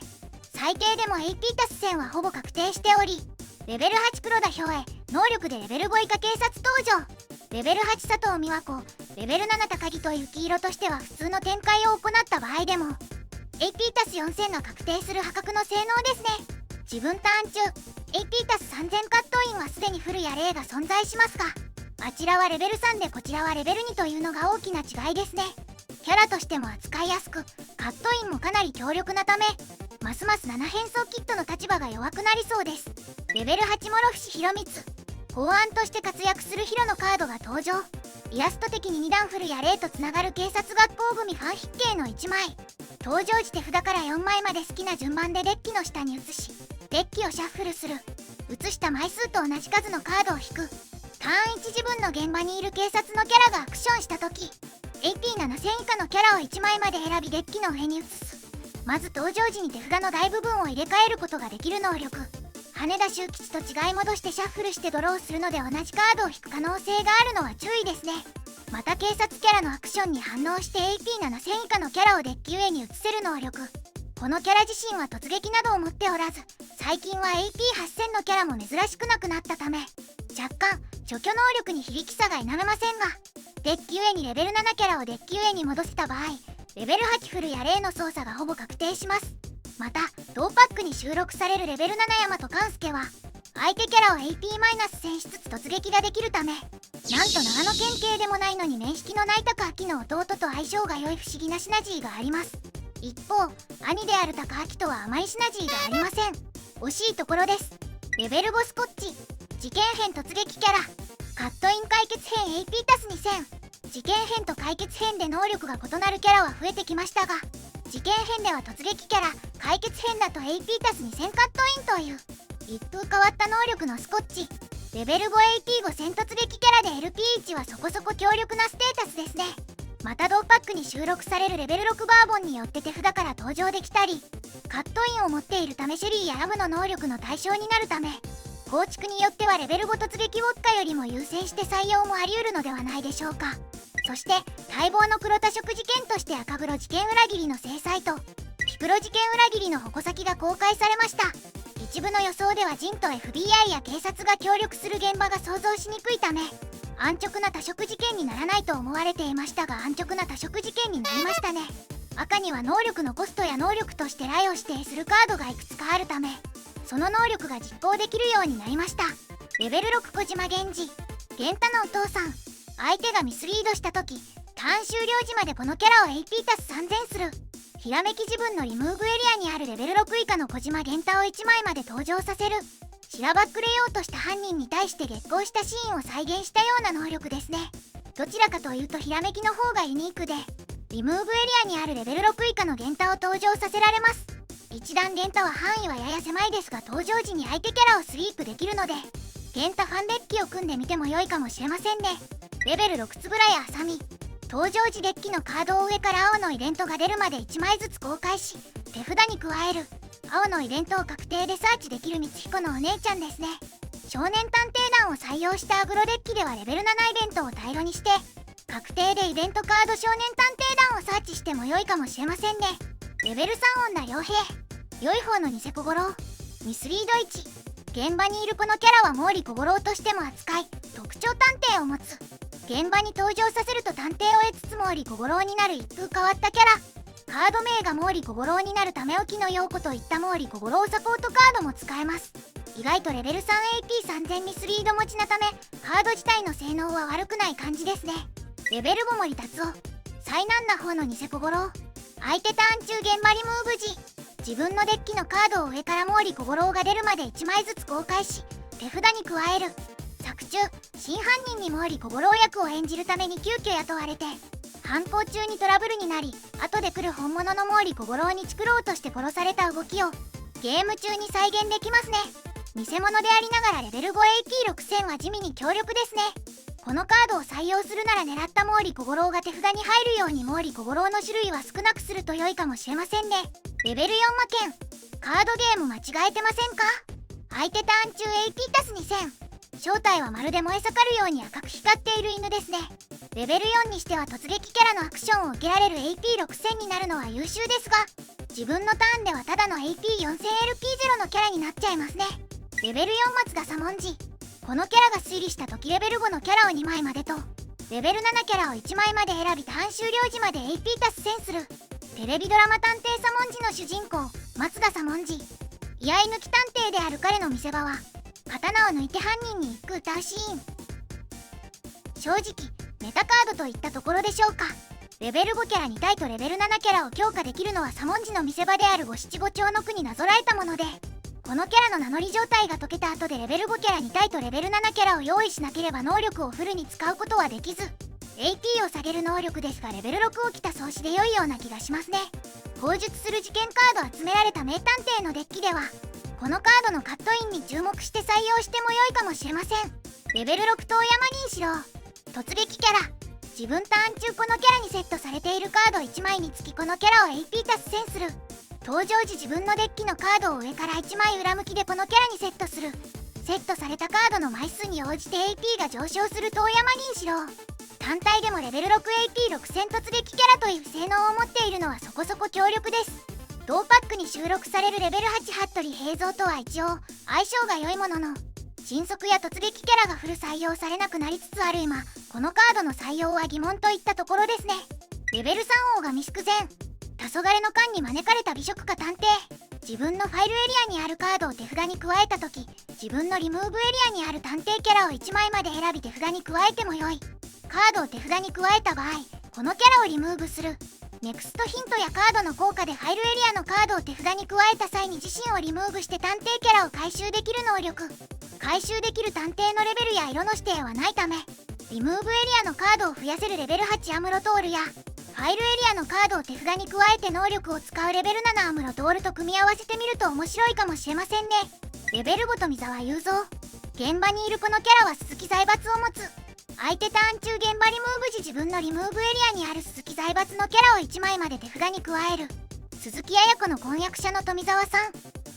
最低でも AP 達成はほぼ確定しており、レベル8黒田兵衛。能力でレベル5以下警察登場。レベル8佐藤美和子。レベル7高木という黄色としては普通の展開を行った場合でも AP 足す4000が確定する破格の性能ですね。自分ターン中 AP 足す3000カットインはすでにフルや霊が存在しますが、あちらはレベル3でこちらはレベル2というのが大きな違いですね。キャラとしても扱いやすく、カットインもかなり強力なため、ますます7変装キットの立場が弱くなりそうです。レベル8諸伏弘光。公安として活躍するヒロのカードが登場。イラスト的に2段フルや霊とつながる警察学校組ファン筆形の1枚。登場時手札から4枚まで好きな順番でデッキの下に移し、デッキをシャッフルする。移した枚数と同じ数のカードを引く。ターン1自分の現場にいる警察のキャラがアクションした時、AP7000 以下のキャラを1枚まで選びデッキの上に移す。まず登場時に手札の大部分を入れ替えることができる能力。羽田秀吉と違い戻してシャッフルしてドローするので同じカードを引く可能性があるのは注意ですね。また警察キャラのアクションに反応して AP7000 以下のキャラをデッキ上に移せる能力。このキャラ自身は突撃などを持っておらず、最近は AP8000 のキャラも珍しくなくなったため、若干除去能力に響き差が否めませんが、デッキ上にレベル7キャラをデッキ上に戻せた場合、レベル8フルや霊の操作がほぼ確定します。また同パックに収録されるレベル7大和勘介は相手キャラを AP-1000 しつつ突撃ができるため、なんと長野県警でもないのに面識のない高明の弟と相性が良い不思議なシナジーがあります。一方兄である高明とはあまりシナジーがありません。惜しいところです。レベル5スコッチ。事件編突撃キャラ。カットイン解決編 AP+2000。事件編と解決編で能力が異なるキャラは増えてきましたが、事件編では突撃キャラ、解決編だと AP+2000 カットインという一風変わった能力のスコッチ。レベル 5AP5 戦突撃キャラで LP1 はそこそこ強力なステータスですね。また同パックに収録されるレベル6バーボンによって手札から登場できたり、カットインを持っているためシェリーやラムの能力の対象になるため、構築によってはレベル5突撃ウォッカよりも優先して採用もあり得るのではないでしょうか。そして待望の黒多色事件として赤黒事件裏切りの制裁とピクロ事件裏切りの矛先が公開されました。一部の予想ではジンと FBI や警察が協力する現場が想像しにくいため、安直な多色事件にならないと思われていましたが、安直な多色事件になりましたね。赤には能力のコストや能力として雷を指定するカードがいくつかあるため、その能力が実行できるようになりました。レベル6小島源氏、源太のお父さん。相手がミスリードした時、ターン終了時までこのキャラを AP+3000 する。ひらめき自分のリムーブエリアにあるレベル6以下の小島源太を1枚まで登場させる。しらばっくれようとした犯人に対して激高したシーンを再現したような能力ですね。どちらかというとひらめきの方がユニークで、リムーブエリアにあるレベル6以下の源太を登場させられます。一段源太は範囲はやや狭いですが、登場時に相手キャラをスリープできるので、源太ファンデッキを組んでみても良いかもしれませんね。レベル6つぶらやあさみ。登場時デッキのカードを上から青のイベントが出るまで1枚ずつ公開し、手札に加える。青のイベントを確定でサーチできる光彦のお姉ちゃんですね。少年探偵団を採用したアグロデッキではレベル7イベントを平らにして、確定でイベントカード少年探偵団をサーチしても良いかもしれませんね。レベル3女傭兵。良い方のニセ小五郎。ミスリード1。現場にいるこのキャラは毛利小五郎としても扱い、特徴探偵を持つ。現場に登場させると探偵を得つつ毛利小五郎になる一風変わったキャラ。カード名が毛利小五郎になるため沖野陽子といった毛利小五郎サポートカードも使えます。意外とレベル 3AP3000 ミスリード持ちなため、カード自体の性能は悪くない感じですね。レベル5森達夫。災難な方のニセ小五郎。相手ターン中現場リムーブ時、自分のデッキのカードを上から毛利小五郎が出るまで1枚ずつ公開し、手札に加える。作中、真犯人に毛利小五郎役を演じるために急遽雇われて、犯行中にトラブルになり、後で来る本物の毛利小五郎にチクろうとして殺された動きをゲーム中に再現できますね。偽物でありながらレベル 5AP6000 は地味に強力ですね。このカードを採用するなら狙った毛利小五郎が手札に入るように毛利小五郎の種類は少なくすると良いかもしれませんね。レベル4魔剣。カードゲーム間違えてませんか？相手ターン中 AP+2000。正体はまるで燃え盛るように赤く光っている犬ですね。レベル4にしては突撃キャラのアクションを受けられる AP6000 になるのは優秀ですが、自分のターンではただの AP4000LP0 のキャラになっちゃいますね。レベル4松田左文字。このキャラが推理した時レベル5のキャラを2枚までと、レベル7キャラを1枚まで選びターン終了時まで AP+1000 する。テレビドラマ探偵左文字の主人公、松田左文字。居合抜き探偵である彼の見せ場は、刀を抜いて犯人に一句歌うシーン。正直、メタカードといったところでしょうか。レベル5キャラ2体とレベル7キャラを強化できるのは左文字の見せ場である五七五鳥の句になぞらえたもので、このキャラの名乗り状態が解けた後でレベル5キャラ2体とレベル7キャラを用意しなければ能力をフルに使うことはできず、AP を下げる能力ですがレベル6を着た装子で良いような気がしますね。口述する事件カード集められた名探偵のデッキでは、このカードのカットインに注目して採用しても良いかもしれません。レベル6遠山林四郎。突撃キャラ。自分ターン中このキャラにセットされているカード1枚につきこのキャラを AP+1000 する。登場時自分のデッキのカードを上から1枚裏向きでこのキャラにセットする。セットされたカードの枚数に応じて AP が上昇する遠山林四郎。単体でもレベル 6AP6000 突撃キャラという性能を持っているのはそこそこ強力です。同パックに収録されるレベル8服部平蔵とは一応相性が良いものの、新速や突撃キャラがフル採用されなくなりつつある今、このカードの採用は疑問といったところですね。レベル3王がミスクゼン。黄昏の間に招かれた美食家探偵。自分のファイルエリアにあるカードを手札に加えた時、自分のリムーブエリアにある探偵キャラを1枚まで選び手札に加えても良い。カードを手札に加えた場合、このキャラをリムーブする。ネクストヒントやカードの効果でファイルエリアのカードを手札に加えた際に自身をリムーブして探偵キャラを回収できる能力。回収できる探偵のレベルや色の指定はないため、リムーブエリアのカードを増やせるレベル8アムロトールや、ファイルエリアのカードを手札に加えて能力を使うレベル7アムロトールと組み合わせてみると面白いかもしれませんね。レベル5富澤雄三。現場にいるこのキャラは鈴木財閥を持つ。相手ターン中現場リムーブ時自分のリムーブエリアにある鈴木財閥のキャラを1枚まで手札に加える。鈴木綾子の婚約者の富澤さん。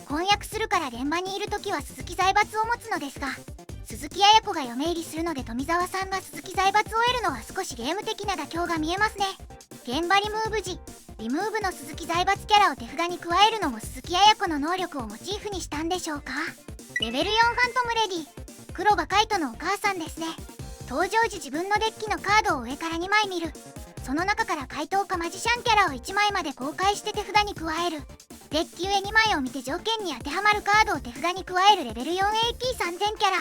婚約するから現場にいる時は鈴木財閥を持つのですが、鈴木綾子が嫁入りするので富澤さんが鈴木財閥を得るのは少しゲーム的な妥協が見えますね。現場リムーブ時、リムーブの鈴木財閥キャラを手札に加えるのも鈴木綾子の能力をモチーフにしたんでしょうか。レベル4ファントムレディ、黒羽海斗のお母さんですね。登場時自分のデッキのカードを上から2枚見る。その中から怪盗かマジシャンキャラを1枚まで公開して手札に加える。デッキ上2枚を見て条件に当てはまるカードを手札に加えるレベル 4AP3000 キャラ。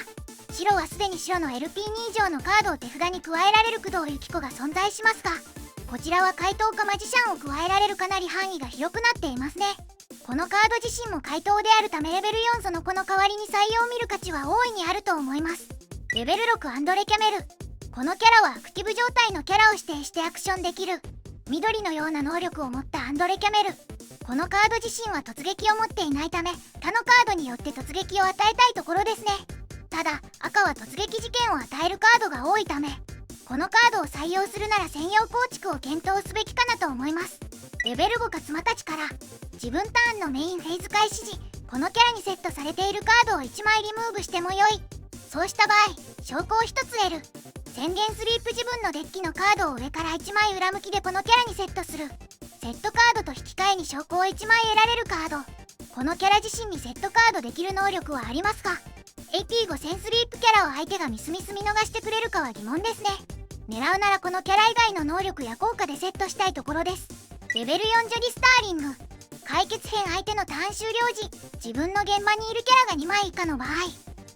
白はすでに白の LP2 以上のカードを手札に加えられる工藤由紀子が存在しますが、こちらは怪盗かマジシャンを加えられるかなり範囲が広くなっていますね。このカード自身も怪盗であるためレベル4その子の代わりに採用を見る価値は大いにあると思います。レベル6アンドレキャメル。このキャラはアクティブ状態のキャラを指定してアクションできる緑のような能力を持ったアンドレキャメル。このカード自身は突撃を持っていないため他のカードによって突撃を与えたいところですね。ただ赤は突撃事件を与えるカードが多いため、このカードを採用するなら専用構築を検討すべきかなと思います。レベル5勝間たちから。自分ターンのメインフェーズ開始時、このキャラにセットされているカードを1枚リムーブしてもよい。そうした場合証拠を1つ得る。宣言スリープ自分のデッキのカードを上から1枚裏向きでこのキャラにセットする。セットカードと引き換えに証拠を1枚得られるカード。このキャラ自身にセットカードできる能力はありますが、 AP5000 スリープキャラを相手がミスミス見逃してくれるかは疑問ですね。狙うならこのキャラ以外の能力や効果でセットしたいところです。レベル4ジョディスターリング。解決編相手のターン終了時、自分の現場にいるキャラが2枚以下の場合、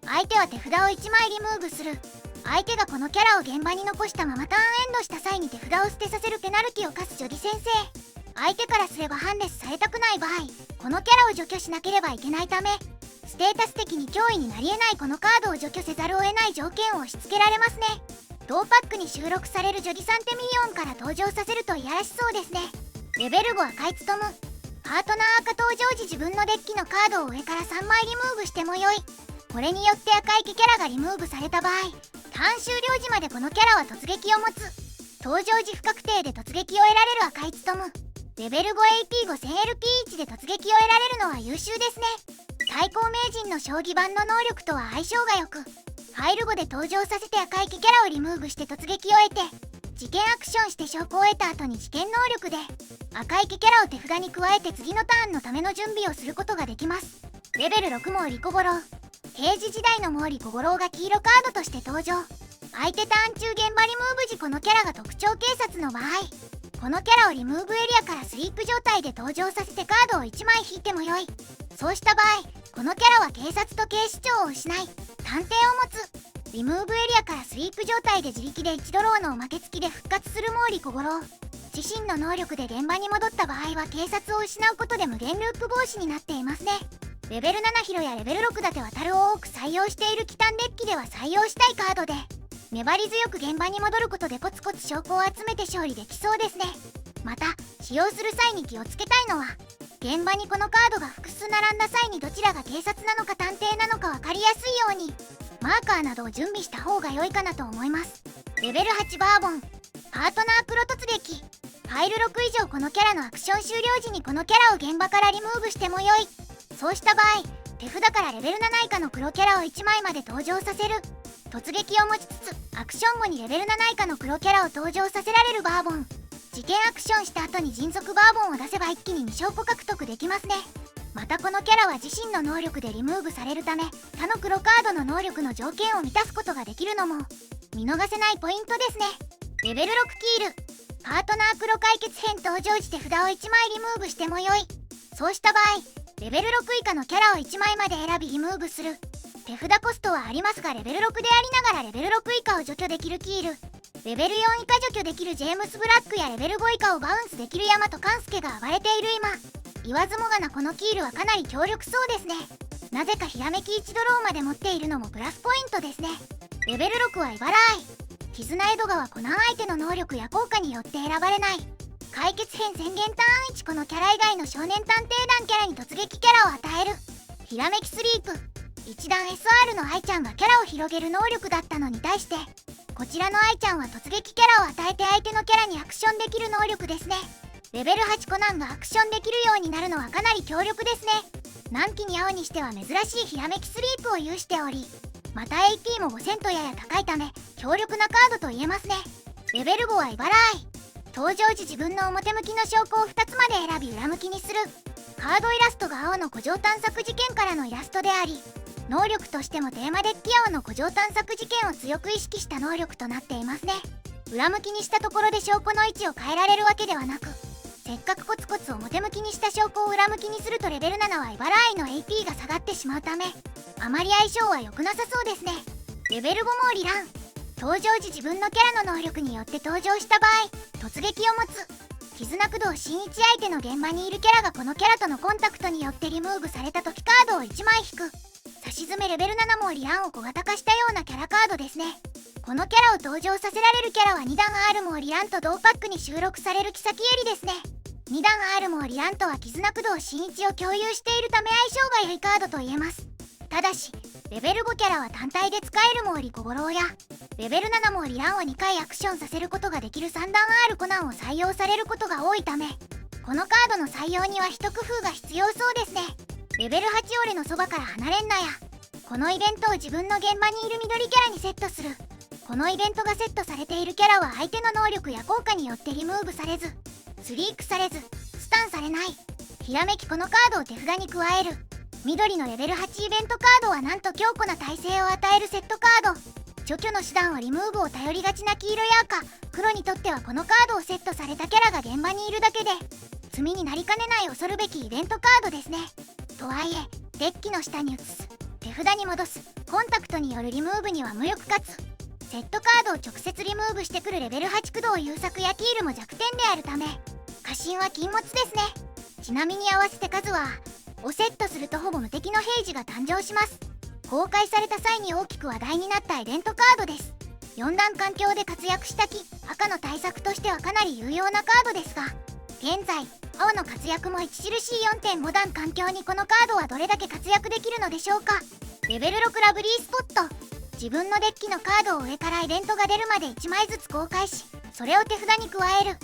相手は手札を1枚リムーブする。相手がこのキャラを現場に残したままターンエンドした際に手札を捨てさせるペナルティを課すジョディ先生。相手からすればハンデスされたくない場合、このキャラを除去しなければいけないため、ステータス的に脅威になり得ないこのカードを除去せざるを得ない条件を押し付けられますね。同パックに収録されるジョディサンテミリオンから登場させるといやらしそうですね。レベル5赤いつとむ。パートナー赤登場時自分のデッキのカードを上から3枚リムーブしてもよい。これによって赤いキャラがリムーブされた場合、ターン終了時までこのキャラは突撃を持つ。登場時不確定で突撃を得られる赤いつとむ。レベル 5AP5000LP1 で突撃を得られるのは優秀ですね。対抗名人の将棋盤の能力とは相性が良く、ファイル5で登場させて赤いキャラをリムーブして突撃を得て、事件アクションして証拠を得た後に事件能力で赤いキャラを手札に加えて次のターンのための準備をすることができます。レベル6毛利小五郎。平時時代の毛利小五郎が黄色カードとして登場。相手ターン中現場リムーブ時このキャラが特徴警察の場合、このキャラをリムーブエリアからスリープ状態で登場させてカードを1枚引いてもよい。そうした場合、このキャラは警察と警視庁を失い探偵を持つ。リムーブエリアからスリープ状態で自力で1ドローのおまけ付きで復活する毛利小五郎。自身の能力で現場に戻った場合は警察を失うことで無限ループ防止になっていますね。レベル7ヒロやレベル6伊達渡を多く採用しているキタンデッキでは採用したいカードで、粘り強く現場に戻ることでコツコツ証拠を集めて勝利できそうですね。また使用する際に気をつけたいのは、現場にこのカードが複数並んだ際にどちらが警察なのか探偵なのか分かりやすいようにマーカーなどを準備した方が良いかなと思います。レベル8バーボン。パートナー黒突撃。ファイル6以上このキャラのアクション終了時にこのキャラを現場からリムーブしてもよい。そうした場合、手札からレベル7以下の黒キャラを1枚まで登場させる。突撃を持ちつつアクション後にレベル7以下の黒キャラを登場させられるバーボン。事件アクションした後に迅速バーボンを出せば一気に2証拠獲得できますね。またこのキャラは自身の能力でリムーブされるため、他の黒カードの能力の条件を満たすことができるのも見逃せないポイントですね。レベル6キール。パートナー黒解決編登場時手札を1枚リムーブしてもよい。そうした場合、レベル6以下のキャラを1枚まで選びリムーブする。手札コストはありますがレベル6でありながらレベル6以下を除去できるキール。レベル4以下除去できるジェームス・ブラックやレベル5以下をバウンスできるヤマトカンスケが暴れている今、言わずもがなこのキールはかなり強力そうですね。なぜかひらめき1ドローまで持っているのもプラスポイントですね。レベル6は茨愛。絆江戸川コナン相手の能力や効果によって選ばれない。解決編宣言ターン1このキャラ以外の少年探偵団キャラに突撃キャラを与える。ひらめきスリープ。一段 SR の愛ちゃんがキャラを広げる能力だったのに対して、こちらの愛ちゃんは突撃キャラを与えて相手のキャラにアクションできる能力ですね。レベル8コナンがアクションできるようになるのはかなり強力ですね。南紀に青にしては珍しいひらめきスリープを有しており、また AP も5000やや高いため強力なカードと言えますね。レベル5は茨愛。登場時自分の表向きの証拠を2つまで選び裏向きにする。カードイラストが青の古城探索事件からのイラストであり、能力としてもテーマデッキ青の古城探索事件を強く意識した能力となっていますね。裏向きにしたところで証拠の位置を変えられるわけではなく、せっかくコツコツ表向きにした証拠を裏向きにするとレベル7は茨愛の AP が下がってしまうため、あまり相性は良くなさそうですね。レベル5もリラン。登場時自分のキャラの能力によって登場した場合、突撃を持つ。絆駆動新一相手の現場にいるキャラがこのキャラとのコンタクトによってリムーブされた時カードを1枚引く。差し詰めレベル7もリランを小型化したようなキャラカードですね。このキャラを登場させられるキャラは2段 R もリランと同パックに収録される妃エリですね。2段 R もリランとは絆駆動新一を共有しているため相性が良いカードと言えます。ただしレベル5キャラは単体で使える毛利小五郎やレベル7もリランを2回アクションさせることができる3段 R コナンを採用されることが多いため、このカードの採用には一工夫が必要そうですね。レベル8俺のそばから離れんなや。このイベントを自分の現場にいる緑キャラにセットする。このイベントがセットされているキャラは相手の能力や効果によってリムーブされず、スリークされず、スタンされない。ひらめきこのカードを手札に加える。緑のレベル8イベントカードはなんと強固な耐性を与えるセットカード。除去の手段はリムーブを頼りがちな黄色や赤、黒にとってはこのカードをセットされたキャラが現場にいるだけで罪になりかねない恐るべきイベントカードですね。とはいえデッキの下に移す、手札に戻す、コンタクトによるリムーブには無力かつセットカードを直接リムーブしてくるレベル8駆動優作やキールも弱点であるため過信は禁物ですね。ちなみに合わせて数はをセットするとほぼ無敵の平時が誕生します。公開された際に大きく話題になったイベントカードです。4段環境で活躍した木赤の対策としてはかなり有用なカードですが、現在青の活躍も著しい 4.5 段環境にこのカードはどれだけ活躍できるのでしょうか。レベル6ラブリースポット。自分のデッキのカードを上からイベントが出るまで1枚ずつ公開し、それを手札に加える。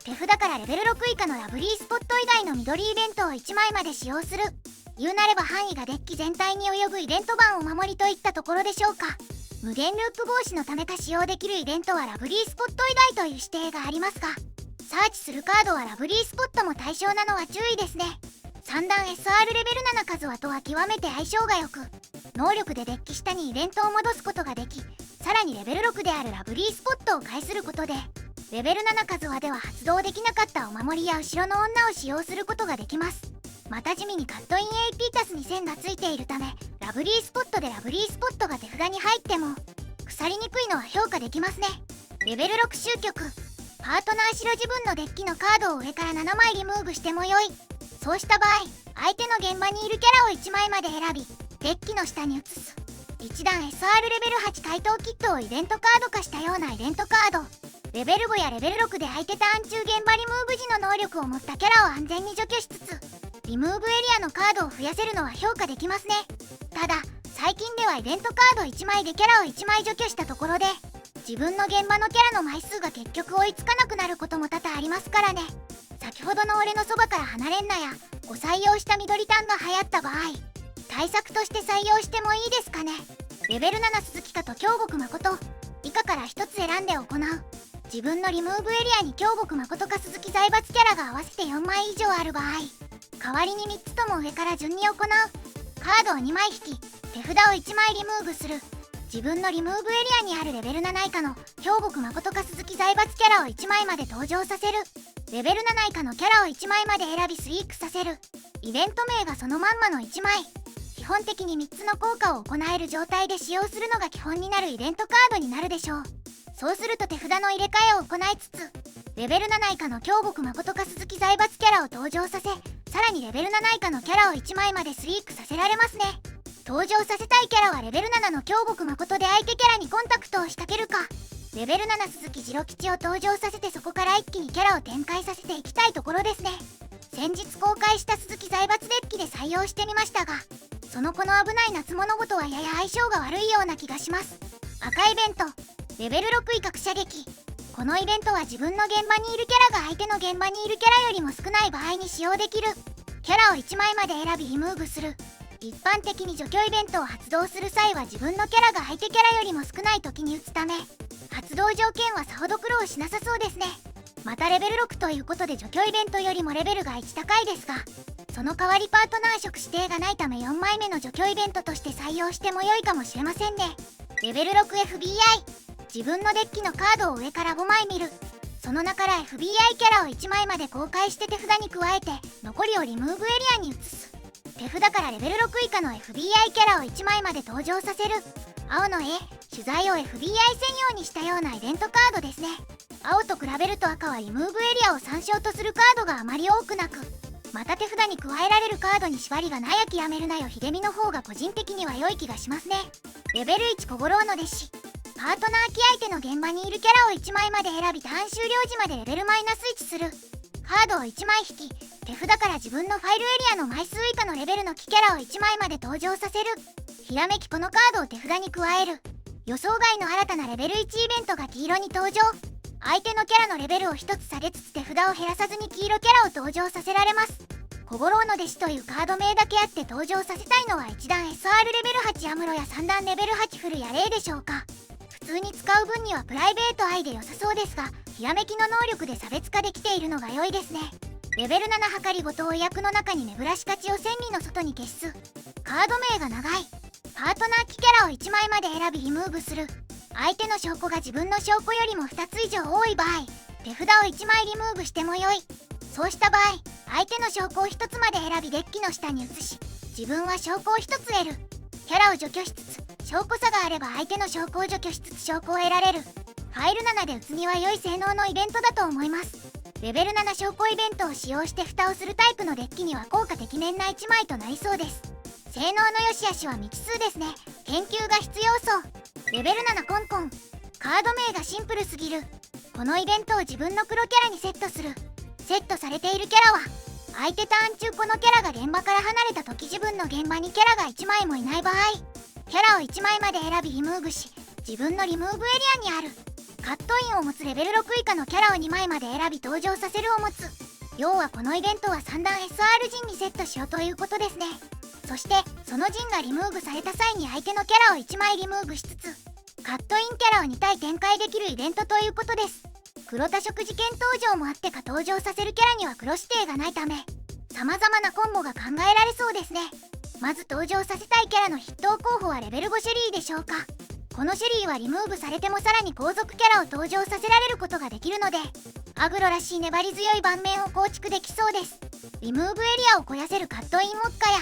手札からレベル6以下のラブリースポット以外の緑イベントを1枚まで使用する。言うなれば範囲がデッキ全体に及ぶイベント版お守りといったところでしょうか。無限ループ防止のためか使用できるイベントはラブリースポット以外という指定がありますが、サーチするカードはラブリースポットも対象なのは注意ですね。3段 SR レベル7数はとは極めて相性が良く、能力でデッキ下にイベントを戻すことができ、さらにレベル6であるラブリースポットを介することでレベル7数はでは発動できなかったお守りや後ろの女を使用することができます。また地味にカットイン AP タスに線がついているため、ラブリースポットでラブリースポットが手札に入っても腐りにくいのは評価できますね。レベル6終局。パートナー白自分のデッキのカードを上から7枚リムーブしてもよい。そうした場合、相手の現場にいるキャラを1枚まで選びデッキの下に移す。1段 SR レベル8怪盗キットをイベントカード化したようなイベントカード。レベル5やレベル6で相手ターン中現場リムーブ時の能力を持ったキャラを安全に除去しつつリムーブエリアのカードを増やせるのは評価できますね。ただ最近ではイベントカード1枚でキャラを1枚除去したところで自分の現場のキャラの枚数が結局追いつかなくなることも多々ありますからね。先ほどの俺のそばから離れんなやを採用した緑タンが流行った場合、対策として採用してもいいですかね。レベル7鈴木かと京極誠以下から1つ選んで行う。自分のリムーブエリアに京極誠か鈴木財閥キャラが合わせて4枚以上ある場合、代わりに3つとも上から順に行う。カードを2枚引き手札を1枚リムーブする。自分のリムーブエリアにあるレベル7以下の京極誠か鈴木財閥キャラを1枚まで登場させる。レベル7以下のキャラを1枚まで選びスリークさせる。イベント名がそのまんまの1枚。基本的に3つの効果を行える状態で使用するのが基本になるイベントカードになるでしょう。そうすると手札の入れ替えを行いつつレベル7以下の京極誠か鈴木財閥キャラを登場させ、さらにレベル7以下のキャラを1枚までスリークさせられますね。登場させたいキャラはレベル7の京極誠で相手キャラにコンタクトを仕掛けるか、レベル7鈴木次郎吉を登場させてそこから一気にキャラを展開させていきたいところですね。先日公開した鈴木財閥デッキで採用してみましたが、そのこの危ない夏物事はやや相性が悪いような気がします。赤イベントレベル6威嚇射撃。このイベントは自分の現場にいるキャラが相手の現場にいるキャラよりも少ない場合に使用できる。キャラを1枚まで選びリムーブする。一般的に除去イベントを発動する際は自分のキャラが相手キャラよりも少ない時に打つため、発動条件はさほど苦労しなさそうですね。またレベル6ということで除去イベントよりもレベルが1高いですが、その代わりパートナー色指定がないため4枚目の除去イベントとして採用しても良いかもしれませんね。レベル 6FBI 自分のデッキのカードを上から5枚見る。その中から FBI キャラを1枚まで公開して手札に加えて残りをリムーブエリアに移す。手札からレベル6以下の FBI キャラを1枚まで登場させる。青の絵取材を FBI 専用にしたようなイベントカードですね。青と比べると赤はリムーブエリアを参照とするカードがあまり多くなく、また手札に加えられるカードに縛りがない諦めるなよ秀美の方が個人的には良い気がしますね。レベル1小五郎の弟子。パートナー機相手の現場にいるキャラを1枚まで選びターン終了時までレベルマイナス1する。カードを1枚引き、手札から自分のファイルエリアの枚数以下のレベルのキキャラを1枚まで登場させる。ひらめきこのカードを手札に加える。予想外の新たなレベル1イベントが黄色に登場。相手のキャラのレベルを1つ下げつつ手札を減らさずに黄色キャラを登場させられます。小五郎の弟子というカード名だけあって登場させたいのは1段 SR レベル8アムロや3段レベル8フルやレイでしょうか。普通に使う分にはプライベート愛で良さそうですが、ひらめきの能力で差別化できているのが良いですね。レベル7はかりごとを役の中に目ぶらし勝ちを千里の外に消す。カード名が長い。パートナー機キャラを1枚まで選びリムーブする。相手の証拠が自分の証拠よりも2つ以上多い場合、手札を1枚リムーブしても良い。そうした場合、相手の証拠を1つまで選びデッキの下に移し、自分は証拠を1つ得る。キャラを除去しつつ証拠差があれば相手の証拠を除去しつつ証拠を得られる。ファイル7で打つには良い性能のイベントだと思います。レベル7証拠イベントを使用して蓋をするタイプのデッキには効果てきめんな1枚となりそうです。性能の良し悪しは未知数ですね。研究が必要そう。レベル7コンコン。カード名がシンプルすぎる。このイベントを自分の黒キャラにセットする。セットされているキャラは相手ターン中このキャラが現場から離れた時自分の現場にキャラが1枚もいない場合、キャラを1枚まで選びリムーブし、自分のリムーブエリアにあるカットインを持つレベル6以下のキャラを2枚まで選び登場させるを持つ。要はこのイベントは3段 SR 陣にセットしようということですね。そしてその陣がリムーブされた際に相手のキャラを1枚リムーブしつつカットインキャラを2体展開できるイベントということです。黒多色事件登場もあってか登場させるキャラには黒指定がないため様々なコンボが考えられそうですね。まず登場させたいキャラの筆頭候補はレベル5シェリーでしょうか。このシェリーはリムーブされてもさらに後続キャラを登場させられることができるのでアグロらしい粘り強い盤面を構築できそうです。リムーブエリアを肥やせるカットインウォッカや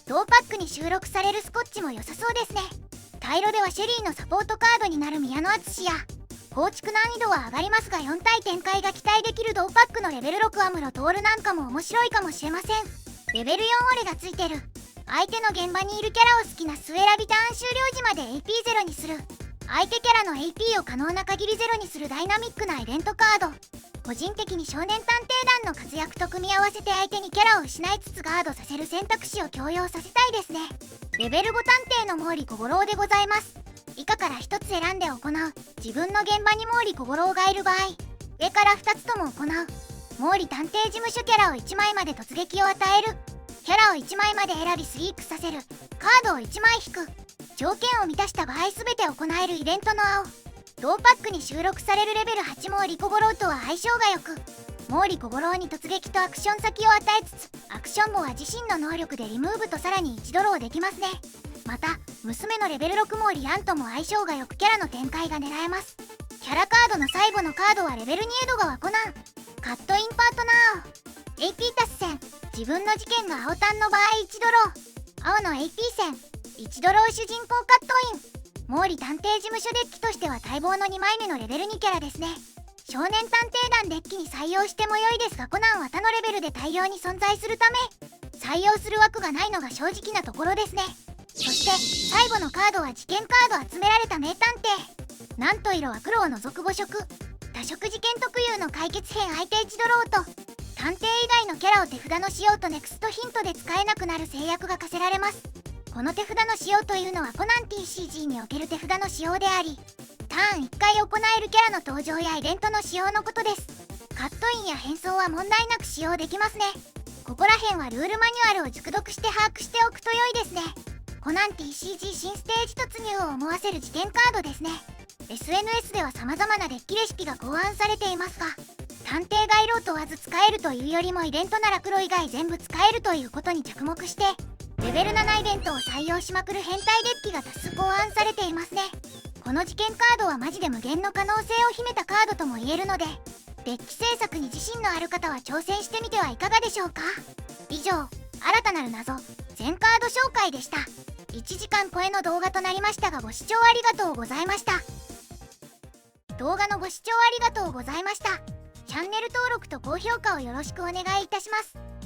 同パックに収録されるスコッチも良さそうですね。タイロではシェリーのサポートカードになる宮野敦や構築難易度は上がりますが4体展開が期待できる同パックのレベル6アムロトールなんかも面白いかもしれません。レベル4オレがついてる。相手の現場にいるキャラを好きなス選びターン終了時まで AP0 にする。相手キャラの AP を可能な限りゼロにするダイナミックなイベントカード。個人的に少年探偵団の活躍と組み合わせて相手にキャラを失いつつガードさせる選択肢を強要させたいですね。レベル5探偵の毛利小五郎でございます。以下から1つ選んで行う。自分の現場に毛利小五郎がいる場合、上から2つとも行う。毛利探偵事務所キャラを1枚まで突撃を与える。キャラを1枚まで選びスリークさせる。カードを1枚引く。条件を満たした場合全て行えるイベントの青。同パックに収録されるレベル8毛利小五郎とは相性が良く、毛利小五郎に突撃とアクション先を与えつつアクション後は自身の能力でリムーブとさらに1ドローできますね。また娘のレベル6毛利アンとも相性が良くキャラの展開が狙えます。キャラカードの最後のカードはレベル2江戸川コナン。カットインパートナー AP 達戦。自分の事件が青タンの場合1ドロー。青の AP 戦1ドロー主人公カットイン。毛利探偵事務所デッキとしては待望の2枚目のレベル2キャラですね。少年探偵団デッキに採用しても良いですがコナンは他のレベルで大量に存在するため採用する枠がないのが正直なところですね。そして最後のカードは事件カード集められた名探偵。なんと色は黒を除く5色。多色事件特有の解決編相手1ドローと探偵以外のキャラを手札の使用とネクストヒントで使えなくなる制約が課せられます。この手札の使用というのはコナン TCG における手札の使用であり、ターン1回行えるキャラの登場やイベントの使用のことです。カットインや変装は問題なく使用できますね。ここら辺はルールマニュアルを熟読して把握しておくと良いですね。コナン TCG 新ステージ突入を思わせる事件カードですね。SNS では様々なデッキレシピが考案されていますが、探偵が色を問わず使えるというよりもイベントなら黒以外全部使えるということに着目して、レベル7イベントを採用しまくる変態デッキが多数考案されていますね。この事件カードはマジで無限の可能性を秘めたカードとも言えるので、デッキ制作に自信のある方は挑戦してみてはいかがでしょうか。以上、新たなる謎全カード紹介でした。1時間超えの動画となりましたが、ご視聴ありがとうございました。動画のご視聴ありがとうございました。チャンネル登録と高評価をよろしくお願いいたします。